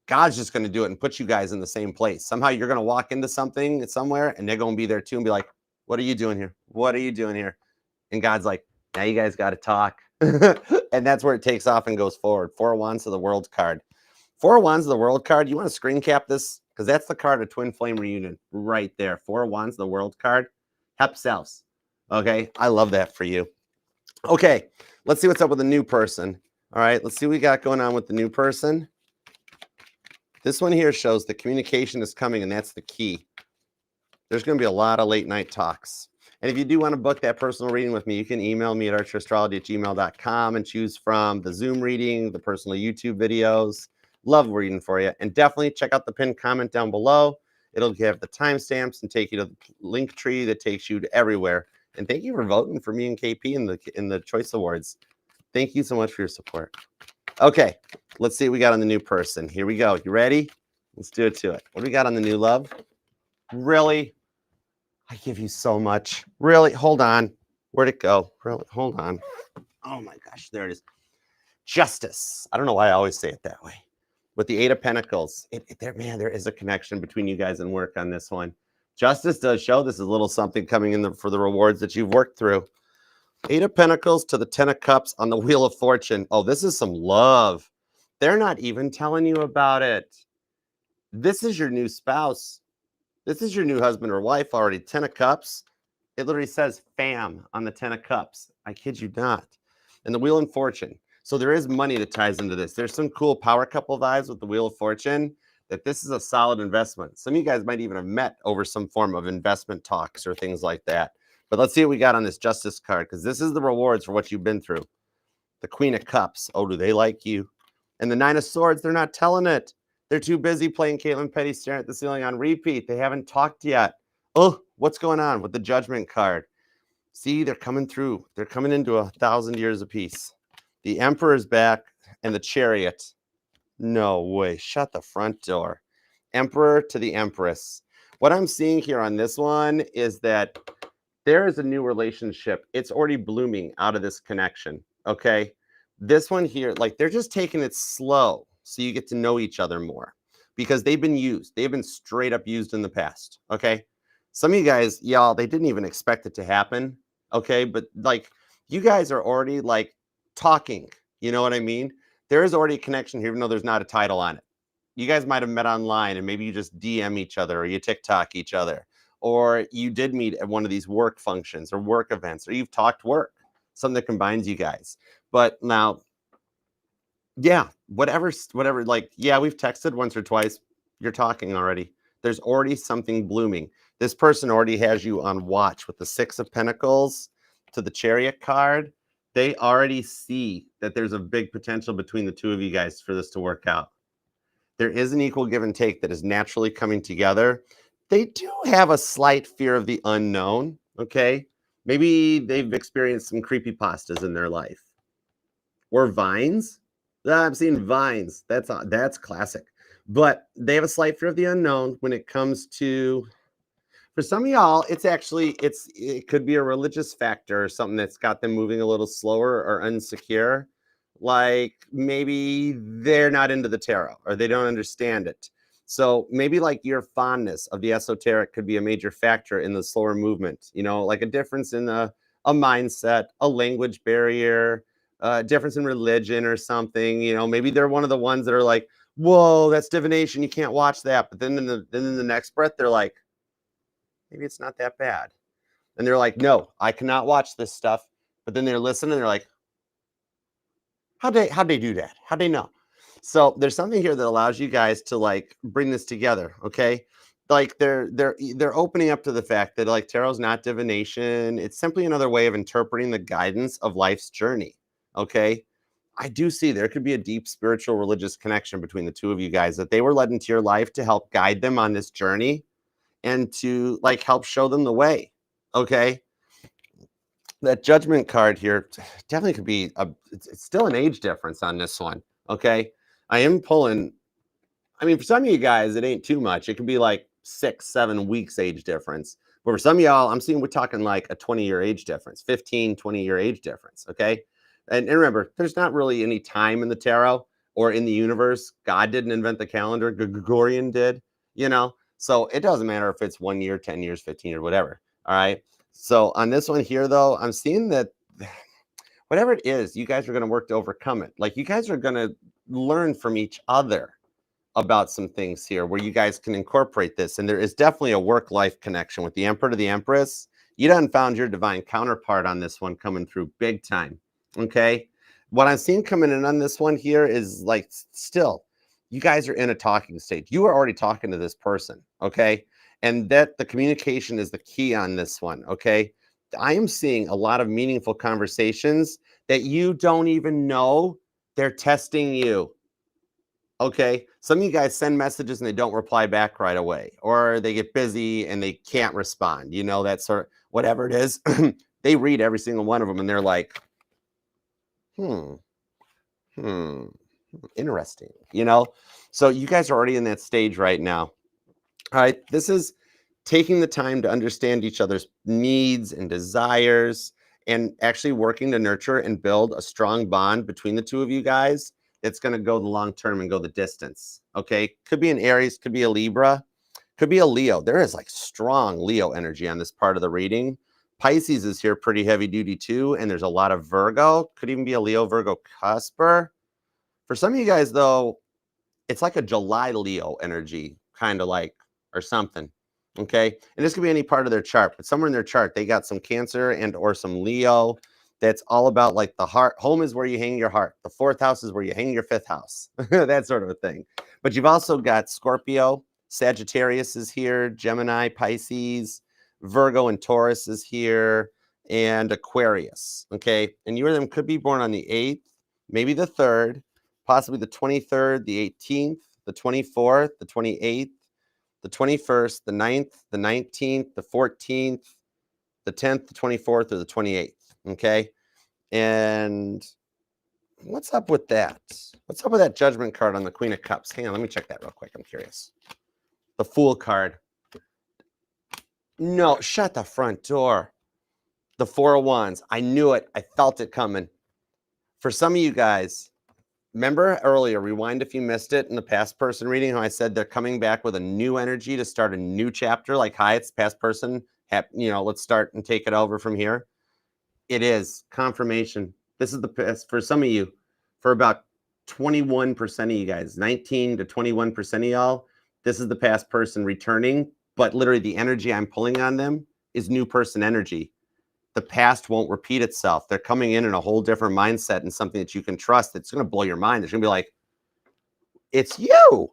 God's just going to do it and put you guys in the same place. Somehow you're going to walk into something somewhere and they're going to be there too and be like, what are you doing here? What are you doing here? And God's like, now you guys got to talk. And that's where it takes off and goes forward. Four of Wands of the World card. Four of Wands of the World card. You want to screen cap this? Because that's the card of Twin Flame Reunion right there. Four of Wands of the World card. Hep selves. Okay. I love that for you. Okay. Let's see what's up with the new person. All right. Let's see what we got going on with the new person. This one here shows the communication is coming, and that's the key. There's going to be a lot of late night talks. And if you do want to book that personal reading with me, you can email me at archerastrology@gmail.com and choose from the Zoom reading, the personal YouTube videos. Love reading for you. And definitely check out the pinned comment down below. It'll have the timestamps and take you to the link tree that takes you to everywhere. And thank you for voting for me and KP in the Choice Awards. Thank you so much for your support. Okay, let's see what we got on the new person. Here we go. You ready? Let's do it to it. What do we got on the new love? Really? I give you so much. Really? Hold on. Where'd it go? Really? Hold on. Oh my gosh, there it is. Justice. I don't know why I always say it that way. With the Eight of Pentacles, there is a connection between you guys and work on this one. Justice does show this is a little something coming in for the rewards that you've worked through. Eight of Pentacles to the 10 of Cups on the Wheel of Fortune. Oh, this is some love. They're not even telling you about it. This is your new spouse. This is your new husband or wife already. 10 of Cups. It literally says fam on the 10 of Cups. I kid you not. And the Wheel of Fortune. So there is money that ties into this. There's some cool power couple vibes with the Wheel of Fortune that this is a solid investment. Some of you guys might even have met over some form of investment talks or things like that. But let's see what we got on this Justice card, because this is the rewards for what you've been through. The Queen of Cups. Oh, do they like you? And the Nine of Swords, they're not telling it. They're too busy playing Caitlin Petty staring at the ceiling on repeat. They haven't talked yet. Oh, what's going on with the Judgment card? See, they're coming through. They're coming into 1,000 years apiece. The Emperor's back and the Chariot. No way. Shut the front door. Emperor to the Empress. What I'm seeing here on this one is that there is a new relationship. It's already blooming out of this connection. Okay. This one here, like they're just taking it slow so you get to know each other more because they've been used. They've been straight up used in the past. Okay. Some of you guys, y'all, they didn't even expect it to happen. Okay. But like you guys are already like talking. You know what I mean? There is already a connection here, even though there's not a title on it. You guys might have met online and maybe you just DM each other or you TikTok each other, or you did meet at one of these work functions or work events, or you've talked work, something that combines you guys. But now, yeah, whatever, like, yeah, we've texted once or twice. You're talking already. There's already something blooming. This person already has you on watch with the Six of Pentacles to the Chariot card. They already see that there's a big potential between the two of you guys for this to work out. There is an equal give and take that is naturally coming together. They do have a slight fear of the unknown, okay? Maybe they've experienced some creepypastas in their life. Or vines. I've seen vines. That's classic. But they have a slight fear of the unknown when it comes to, for some of y'all, it could be a religious factor or something that's got them moving a little slower or insecure. Like maybe they're not into the tarot or they don't understand it. So maybe like your fondness of the esoteric could be a major factor in the slower movement, you know, like a difference in a mindset, a language barrier, a difference in religion or something. You know, maybe they're one of the ones that are like, whoa, that's divination. You can't watch that. But then in the next breath, they're like, maybe it's not that bad. And they're like, no, I cannot watch this stuff. But then they're listening and they're like, how'd they do that? How'd they know? So there's something here that allows you guys to like bring this together. Okay. Like they're opening up to the fact that like tarot's not divination. It's simply another way of interpreting the guidance of life's journey. Okay. I do see there could be a deep spiritual religious connection between the two of you guys, that they were led into your life to help guide them on this journey and to like help show them the way. Okay. that judgment card here definitely could be it's still an age difference on this one. Okay. I am pulling, I mean, for some of you guys, it ain't too much. It could be like 6-7 weeks age difference. But for some of y'all, I'm seeing we're talking like a 20-year age difference, 15, 20-year age difference. Okay. And remember, there's not really any time in the tarot or in the universe. God didn't invent the calendar, Gregorian did, you know? So it doesn't matter if it's 1 year, 10 years, 15 years, whatever. All right. So on this one here, though, I'm seeing that whatever it is, you guys are going to work to overcome it. Like you guys are going to learn from each other about some things here where you guys can incorporate this. And there is definitely a work-life connection with the Emperor to the Empress. You done found your divine counterpart on this one coming through big time. Okay. What I'm seeing coming in on this one here is like still, you guys are in a talking stage. You are already talking to this person. Okay. And that the communication is the key on this one. Okay. I am seeing a lot of meaningful conversations that you don't even know they're testing you. Okay. Some of you guys send messages and they don't reply back right away, or they get busy and they can't respond. You know, that sort of whatever it is. They read every single one of them and they're like, hmm, interesting, you know? So you guys are already in that stage right now. All right. This is taking the time to understand each other's needs and desires and actually working to nurture and build a strong bond between the two of you guys. It's going to go the long term and go the distance. Okay. Could be an Aries, could be a Libra, could be a Leo. There is like strong Leo energy on this part of the reading. Pisces is here pretty heavy duty too. And there's a lot of Virgo. Could even be a Leo Virgo cusper. For some of you guys, though, it's like a July Leo energy, kind of like, or something. Okay. And this could be any part of their chart, but somewhere in their chart, they got some Cancer and or some Leo. That's all about like the heart. Home is where you hang your heart. The fourth house is where you hang your fifth house. That sort of a thing. But you've also got Scorpio, Sagittarius is here, Gemini, Pisces, Virgo and Taurus is here, and Aquarius. Okay. And you or them could be born on the 8th, maybe the 3rd, possibly the 23rd, the 18th, the 24th, the 28th, the 21st, the 9th, the 19th, the 14th, the 10th, the 24th, or the 28th. Okay. And what's up with that? What's up with that judgment card on the Queen of Cups? Hang on, let me check that real quick. I'm curious. The Fool card. No, shut the front door. The Four of Wands. I knew it. I felt it coming. For some of you guys, remember earlier, rewind if you missed it in the past person reading, how I said they're coming back with a new energy to start a new chapter, like, hi, it's past person, let's start and take it over from here. It is confirmation. This is the past for some of you, for about 21% of you guys, 19 to 21% of y'all, this is the past person returning, but literally the energy I'm pulling on them is new person energy. The past won't repeat itself. They're coming in a whole different mindset and something that you can trust. That's going to blow your mind. It's going to be like, it's you.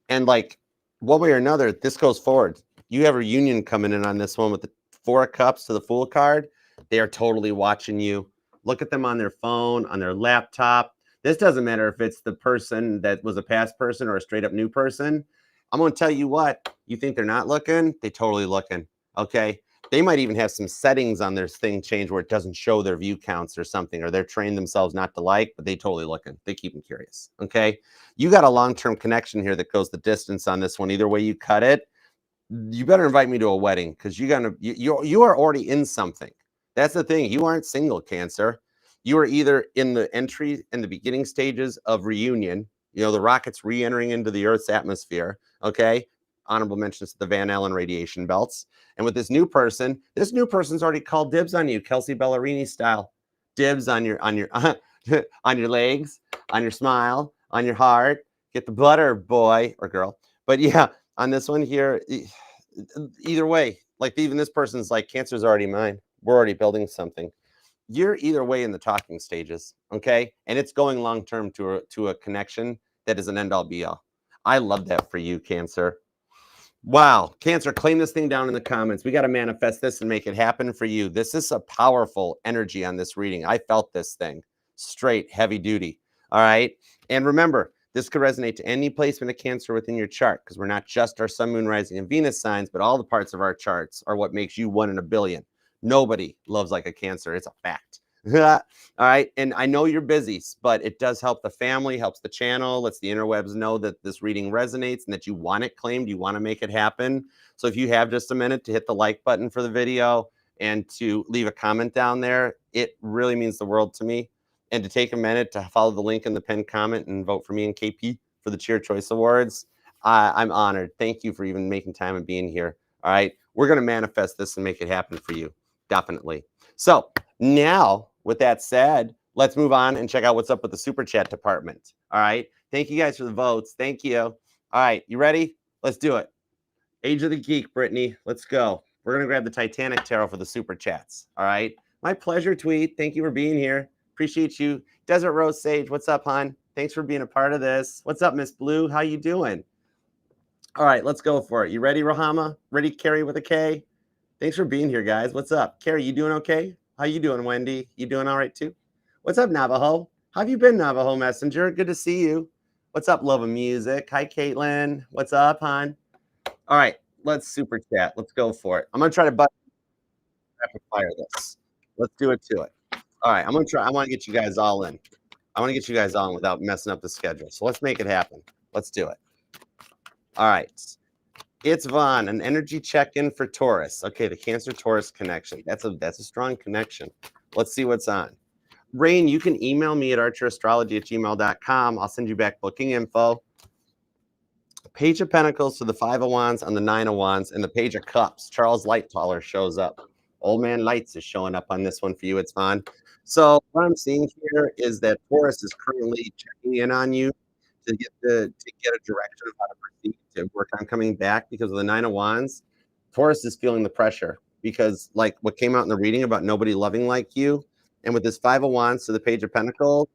And like one way or another, this goes forward. You have a reunion coming in on this one with the Four of Cups to the Fool card. They are totally watching you. Look at them on their phone, on their laptop. This doesn't matter if it's the person that was a past person or a straight up new person. I'm going to tell you what, you think they're not looking? They totally looking. Okay. They might even have some settings on their thing change where it doesn't show their view counts or something, or they're trained themselves not to like, but they totally looking. They keep them curious. Okay. You got a long-term connection here that goes the distance on this one. Either way you cut it, you better invite me to a wedding because you are already in something. That's the thing. You aren't single, Cancer. You are either in the beginning stages of reunion, the rockets re-entering into the Earth's atmosphere. Okay. Honorable mentions to the Van Allen radiation belts. And with this new person's already called dibs on you, Kelsey Ballerini style. Dibs on your on your legs, on your smile, on your heart. Get the butter, boy or girl. But yeah, on this one here, either way, like even this person's like, Cancer's already mine. We're already building something. You're either way in the talking stages, okay? And it's going long term to a connection that is an end all be all. I love that for you, Cancer. Wow. Cancer, claim this thing down in the comments. We got to manifest this and make it happen for you. This is a powerful energy on this reading. I felt this thing straight, heavy duty. All right. And remember, this could resonate to any placement of Cancer within your chart because we're not just our sun, moon, rising, and Venus signs, but all the parts of our charts are what makes you 1 in a billion. Nobody loves like a Cancer. It's a fact. All right. And I know you're busy, but it does help the family, helps the channel, lets the interwebs know that this reading resonates and that you want it claimed, you want to make it happen. So if you have just a minute to hit the like button for the video and to leave a comment down there, it really means the world to me. And to take a minute to follow the link in the pinned comment and vote for me and KP for the Cheer Choice Awards. I'm honored. Thank you for even making time and being here. All right. We're going to manifest this and make it happen for you. Definitely. So now, with that said, let's move on and check out what's up with the super chat department. All right. Thank you guys for the votes. Thank you. All right. You ready? Let's do it. Age of the Geek, Brittany. Let's go. We're going to grab the Titanic Tarot for the super chats. All right. My pleasure, Tweet. Thank you for being here. Appreciate you. Desert Rose Sage. What's up, hon? Thanks for being a part of this. What's up, Miss Blue? How you doing? All right. Let's go for it. You ready, Rahama? Ready, Carrie with a K? Thanks for being here, guys. What's up? Carrie, you doing okay? How you doing, Wendy? You doing all right, too? What's up, Navajo? How have you been, Navajo Messenger? Good to see you. What's up, Love of Music? Hi, Caitlin. What's up, hon? All right, let's super chat. Let's go for it. I'm going to try to rapid fire this. Let's do it to it. All right, I'm going to try. I want to get you guys all in. I want to get you guys on without messing up the schedule. So let's make it happen. Let's do it. All right. It's Vaughn, an energy check-in for Taurus. Okay, the Cancer-Taurus connection. That's a strong connection. Let's see what's on. Rain, you can email me at archerastrology@gmail.com. I'll send you back booking info. Page of Pentacles to the Five of Wands and the Nine of Wands and the Page of Cups. Charles Lightaller shows up. Old Man Lights is showing up on this one for you. It's Vaughn. So what I'm seeing here is that Taurus is currently checking in on you to get a direction of how to proceed, to work on coming back because of the Nine of Wands. Taurus is feeling the pressure because like what came out in the reading about nobody loving like you, and with this Five of Wands to the Page of Pentacles,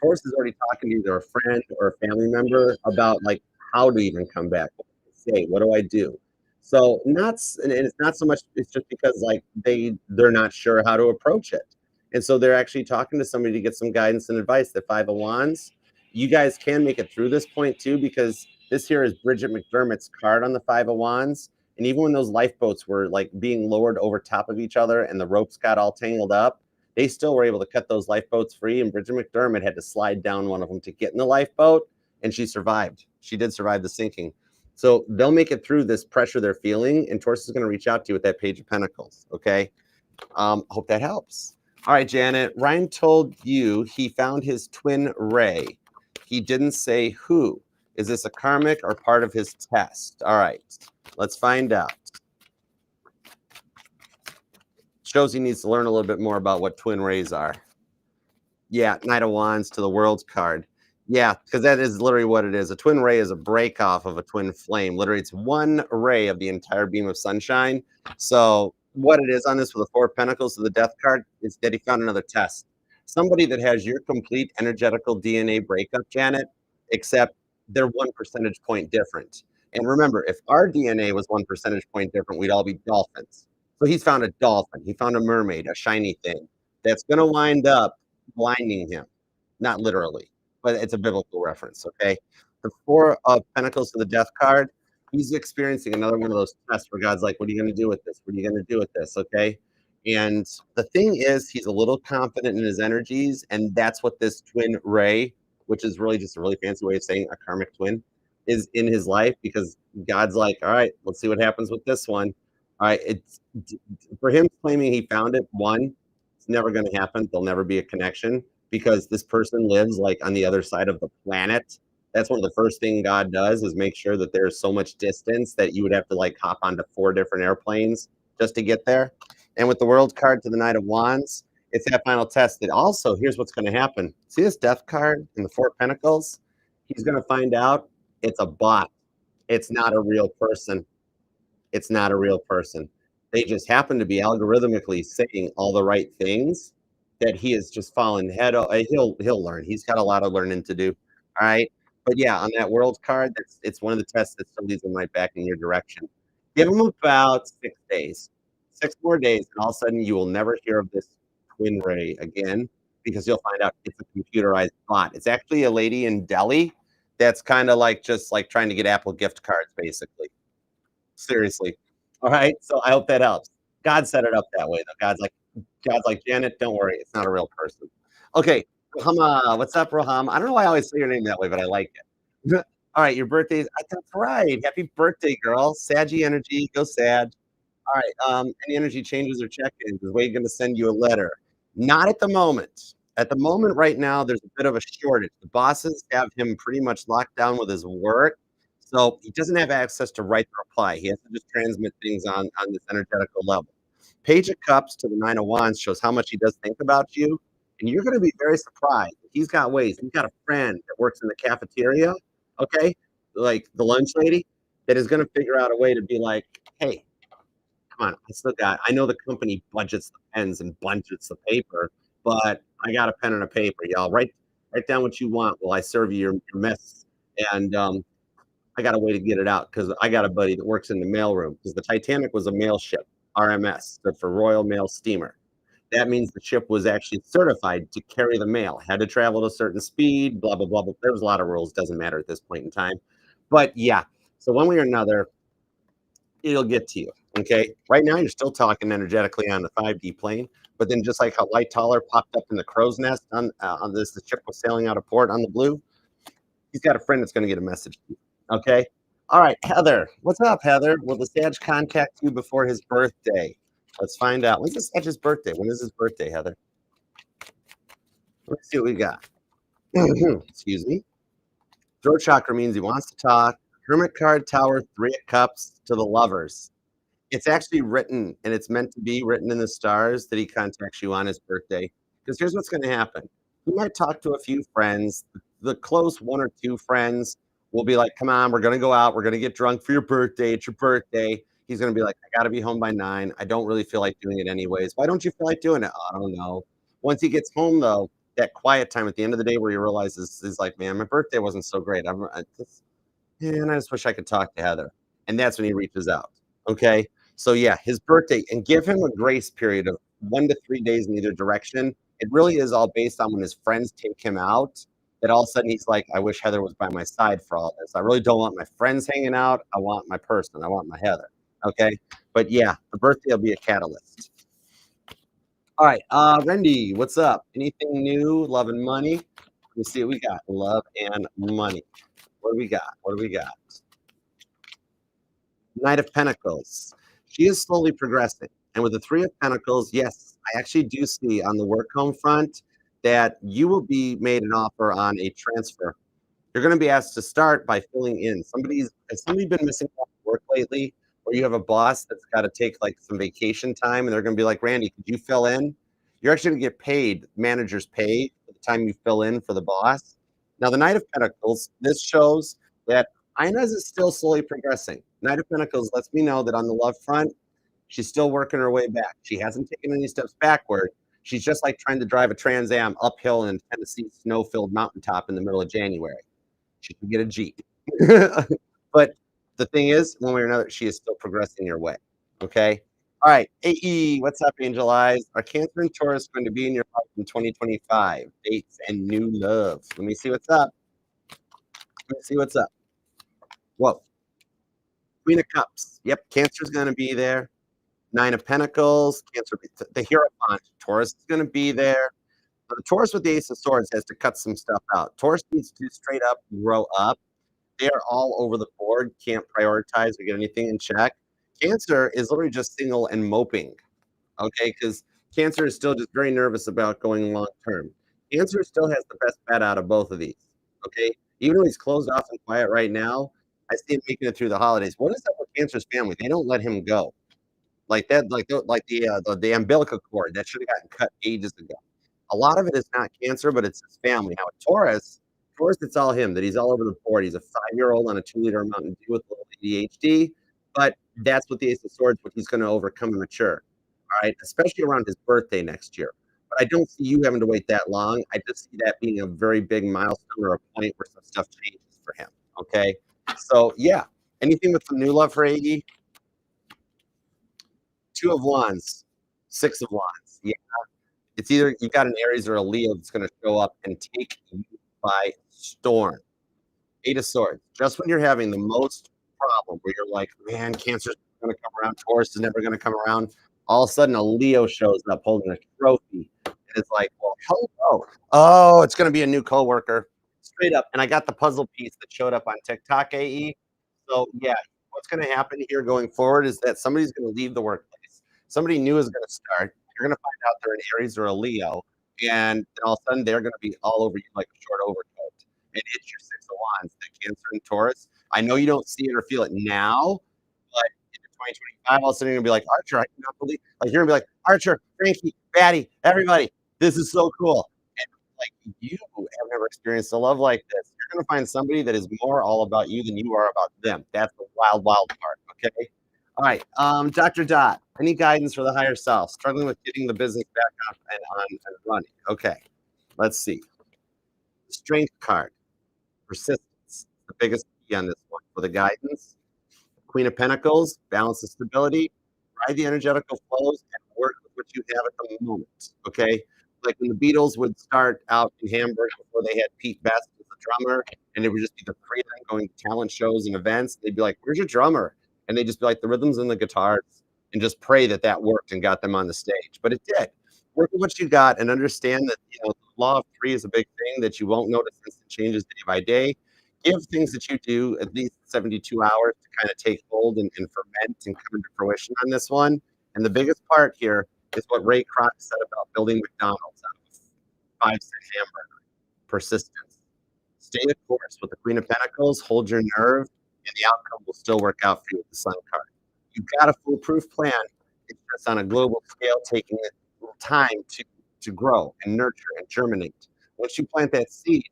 Taurus is already talking to either a friend or a family member about like how to even come back. What do I do? So and it's not so much, it's just because like they're not sure how to approach it. And so they're actually talking to somebody to get some guidance and advice. The Five of Wands, you guys can make it through this point too, because this here is Bridget McDermott's card on the Five of Wands. And even when those lifeboats were like being lowered over top of each other and the ropes got all tangled up, they still were able to cut those lifeboats free. And Bridget McDermott had to slide down one of them to get in the lifeboat. And she survived. She did survive the sinking. So they'll make it through this pressure they're feeling. And Taurus is going to reach out to you with that Page of Pentacles. Okay. Hope that helps. All right, Janet. Ryan told you he found his twin ray. He didn't say who. Is this a karmic or part of his test? All right, let's find out. Shows he needs to learn a little bit more about what twin rays are. Yeah, Knight of Wands to the World's card. Yeah, because that is literally what it is. A twin ray is a break off of a twin flame. Literally, it's one ray of the entire beam of sunshine. So what it is on this with the Four of Pentacles to the Death card is that he found another test. Somebody that has your complete energetical DNA breakup, Janet, except they're 1 percentage point different. And remember, if our DNA was 1 percentage point different, we'd all be dolphins. So he's found a dolphin. He found a mermaid, a shiny thing that's going to wind up blinding him. Not literally, but it's a biblical reference, okay? The Four of Pentacles to the Death card, he's experiencing another one of those tests where God's like, what are you going to do with this? What are you going to do with this, okay? And the thing is, he's a little confident in his energies, and that's what this twin ray, which is really just a really fancy way of saying a karmic twin, is in his life, because God's like, all right, let's see what happens with this one. All right, it's for him claiming he found it, one, it's never going to happen. There'll never be a connection because this person lives like on the other side of the planet. That's one of the first thing God does is make sure that there's so much distance that you would have to like hop onto 4 different airplanes just to get there. And with the World card to the Knight of Wands, it's that final test that also, here's what's going to happen. See this Death card in the Four of Pentacles? He's going to find out it's a bot. It's not a real person. It's not a real person. They just happen to be algorithmically saying all the right things that he is just falling head. He'll learn. He's got a lot of learning to do. All right. But yeah, on that World card, it's one of the tests that still leads him right back in your direction. Give him about 6 days, 6 more days, and all of a sudden you will never hear of this twin ray again because you'll find out it's a computerized bot. It's actually a lady in Delhi that's kind of like just like trying to get Apple gift cards, basically. Seriously. All right. So I hope that helps. God set it up that way, though. God's like, Janet, don't worry, it's not a real person. Okay, Rohama, what's up, Roham? I don't know why I always say your name that way, but I like it. All right, your birthday's that's right. Happy birthday, girl. Saggy energy, go Sag. All right. Any energy changes or check-ins? Is Wade going to send you a letter? Not at the moment. At the moment, right now, there's a bit of a shortage. The bosses have him pretty much locked down with his work, so he doesn't have access to write the reply. He has to just transmit things on this energetical level. Page of Cups to the Nine of Wands shows how much he does think about you, and you're going to be very surprised. He's got ways. He's got a friend that works in the cafeteria, okay, like the lunch lady, that is going to figure out a way to be like, hey, come on, I know the company budgets the pens and budgets the paper, but I got a pen and a paper, y'all. Write down what you want while I serve you your mess. And I got a way to get it out because I got a buddy that works in the mailroom because the Titanic was a mail ship, RMS, stood for Royal Mail Steamer. That means the ship was actually certified to carry the mail, had to travel at a certain speed, blah, blah, blah, blah. There was a lot of rules, doesn't matter at this point in time. But yeah, so one way or another, it'll get to you. Okay. Right now, you're still talking energetically on the 5D plane, but then just like how Light Taller popped up in the crow's nest on this, the ship was sailing out of port on the blue. He's got a friend that's going to get a message. Okay. All right, Heather. What's up, Heather? Will the Sag contact you before his birthday? Let's find out. When's the Sag's birthday? When is his birthday, Heather? Let's see what we got. Excuse me. Throat chakra means he wants to talk. Hermit card, Tower, Three of Cups to the lovers. It's actually written, and it's meant to be written in the stars that he contacts you on his birthday. Because here's what's going to happen. You might talk to a few friends. The close one or two friends will be like, come on, we're going to go out. We're going to get drunk for your birthday. It's your birthday. He's going to be like, I got to be home by 9. I don't really feel like doing it anyways. Why don't you feel like doing it? I don't know. Once he gets home, though, that quiet time at the end of the day where he realizes, is like, man, my birthday wasn't so great. Man, I just wish I could talk to Heather. And that's when he reaches out. Okay. So yeah, his birthday, and give him a grace period of 1 to 3 days in either direction. It really is all based on when his friends take him out. That all of a sudden he's like, I wish Heather was by my side for all this. I really don't want my friends hanging out. I want my person. I want my Heather. Okay. But yeah, the birthday will be a catalyst. All right. Rendy, what's up? Anything new? Love and money? Let me see what we got. Love and money. What do we got? What do we got? Knight of Pentacles. She is slowly progressing. And with the Three of Pentacles, yes, I actually do see on the work home front that you will be made an offer on a transfer. You're going to be asked to start by filling in. Has somebody been missing off work lately? Or you have a boss that's got to take like some vacation time and they're going to be like, Randy, could you fill in? You're actually going to get paid, managers pay for the time you fill in for the boss. Now, the Knight of Pentacles, this shows that Inez is still slowly progressing. Knight of Pentacles lets me know that on the love front, she's still working her way back. She hasn't taken any steps backward. She's just like trying to drive a Trans Am uphill in Tennessee snow-filled mountaintop in the middle of January. She can get a Jeep. But the thing is, one way or another, she is still progressing your way. Okay? All right. AE, what's up, Angel Eyes? Are Cancer and Taurus going to be in your life in 2025? Dates and new love. Let me see what's up. Let me see what's up. Whoa. Queen of Cups. Yep, Cancer's going to be there. Nine of Pentacles. Cancer, the Hierophant. Taurus is going to be there. But the Taurus with the Ace of Swords has to cut some stuff out. Taurus needs to straight up grow up. They are all over the board. Can't prioritize or get anything in check. Cancer is literally just single and moping. Okay, because Cancer is still just very nervous about going long term. Cancer still has the best bet out of both of these. Okay, even though he's closed off and quiet right now, I see him making it through the holidays. What is up with Cancer's family? They don't let him go like that, like the umbilical cord that should have gotten cut ages ago. A lot of it is not Cancer, but it's his family. Now, Taurus, it's all him. That he's all over the board. He's a 5-year-old on a 2-liter Mountain Dew with a little ADHD, but that's what the Ace of Swords, what he's going to overcome and mature. All right, especially around his birthday next year. But I don't see you having to wait that long. I just see that being a very big milestone or a point where some stuff changes for him. Okay, so yeah. Anything with some new love for AE? Two of Wands, Six of Wands. Yeah, it's either you've got an Aries or a Leo that's going to show up and take you by storm. Eight of Swords. Just when you're having the most problem, where you're like, man, Cancer's going to come around, Taurus is never going to come around. All of a sudden, a Leo shows up holding a trophy. And it's like, well, hello. Oh, it's going to be a new coworker. Straight up. And I got the puzzle piece that showed up on TikTok, AE. So, yeah, what's going to happen here going forward is that somebody's going to leave the workplace. Somebody new is going to start. You're going to find out they're an Aries or a Leo. And then all of a sudden, they're going to be all over you like a short overcoat. And it's your Six of Wands, the Cancer and Taurus. I know you don't see it or feel it now, but in 2025, all of a sudden you're gonna be like, Archer, I cannot believe, like you're gonna be like, Archer, Frankie, Batty, everybody, this is so cool. And like you have never experienced a love like this. You're gonna find somebody that is more all about you than you are about them. That's the wild, wild part. Okay. All right. Dr. Dot, any guidance for the higher self? Struggling with getting the business back up and on and running. Okay. Let's see. Strength card. Persistence, the biggest key on this one for the guidance. Queen of Pentacles, balance and stability, ride the energetical flows, and work with what you have at the moment. Okay, like when the Beatles would start out in Hamburg before they had Pete Best as the drummer, and it would just be the three of them going to talent shows and events. They'd be like, "Where's your drummer?" And they'd just be like, "The rhythms and the guitars," and just pray that that worked and got them on the stage. But it did. Work with what you got and understand that the law of three is a big thing that you won't notice instant changes day by day. Give things that you do at least 72 hours to kind of take hold and ferment and come into fruition on this one. And the biggest part here is what Ray Kroc said about building McDonald's out of a 5-cent hamburger. Persistence. Stay the course with the Queen of Pentacles, hold your nerve, and the outcome will still work out for you with the Sun card. You've got a foolproof plan. It's just on a global scale, taking time to grow and nurture and germinate. Once you plant that seed,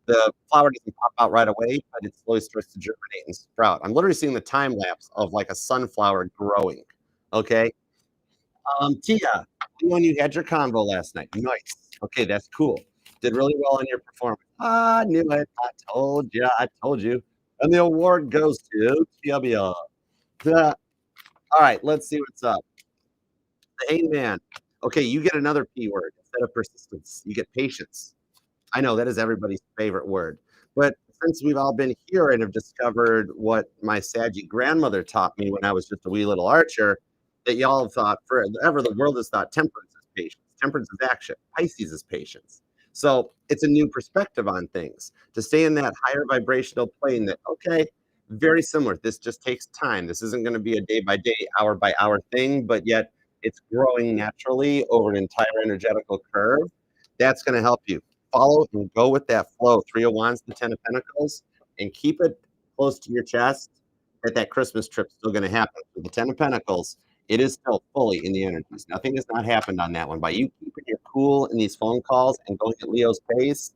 the flower doesn't pop out right away, but it slowly starts to germinate and sprout. I'm literally seeing the time lapse of like a sunflower growing. Okay. Tia, when you had your convo last night. Nice. Okay, that's cool. Did really well on your performance. I knew it. I told you. I told you. And the award goes to Tia. All right, let's see what's up. The Hangman. Okay, you get another P word instead of persistence. You get patience. I know that is everybody's favorite word. But since we've all been here and have discovered what my Saggy grandmother taught me when I was just a wee little archer, that y'all have thought forever the world has thought temperance is patience, temperance is action, Pisces is patience. So it's a new perspective on things to stay in that higher vibrational plane that, okay, very similar. This just takes time. This isn't going to be a day by day, hour by hour thing, but yet it's growing naturally over an entire energetical curve. That's going to help you follow and go with that flow. 3 of Wands to 10 of Pentacles, and keep it close to your chest that Christmas trip's still going to happen. For the 10 of Pentacles, it is still fully in the energies. Nothing has not happened on that one. By you keeping your cool in these phone calls and going at Leo's pace,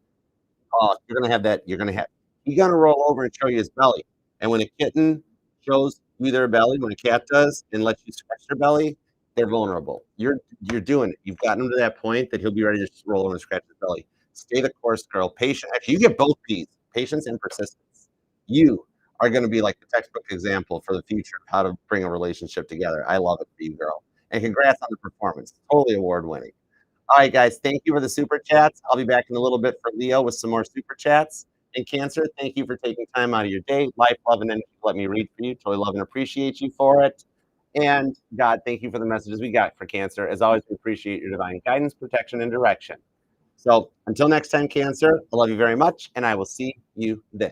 you're going to have that. He's going to roll over and show you his belly. And when a kitten shows you their belly, when a cat does, and lets you scratch their belly, they're vulnerable. You're doing it. You've gotten him to that point that he'll be ready to just roll over and scratch his belly. Stay the course, girl. Patient. Actually, you get both P's, patience and persistence. You are going to be like the textbook example for the future of how to bring a relationship together. I love it for you, girl. And congrats on the performance. Totally award winning. All right, guys. Thank you for the super chats. I'll be back in a little bit for Leo with some more super chats. And Cancer, thank you for taking time out of your day. Life, love, and energy. Let me read for you. Totally love and appreciate you for it. And God, thank you for the messages we got for Cancer. As always, we appreciate your divine guidance, protection, and direction. So until next time, Cancer, I love you very much, and I will see you then.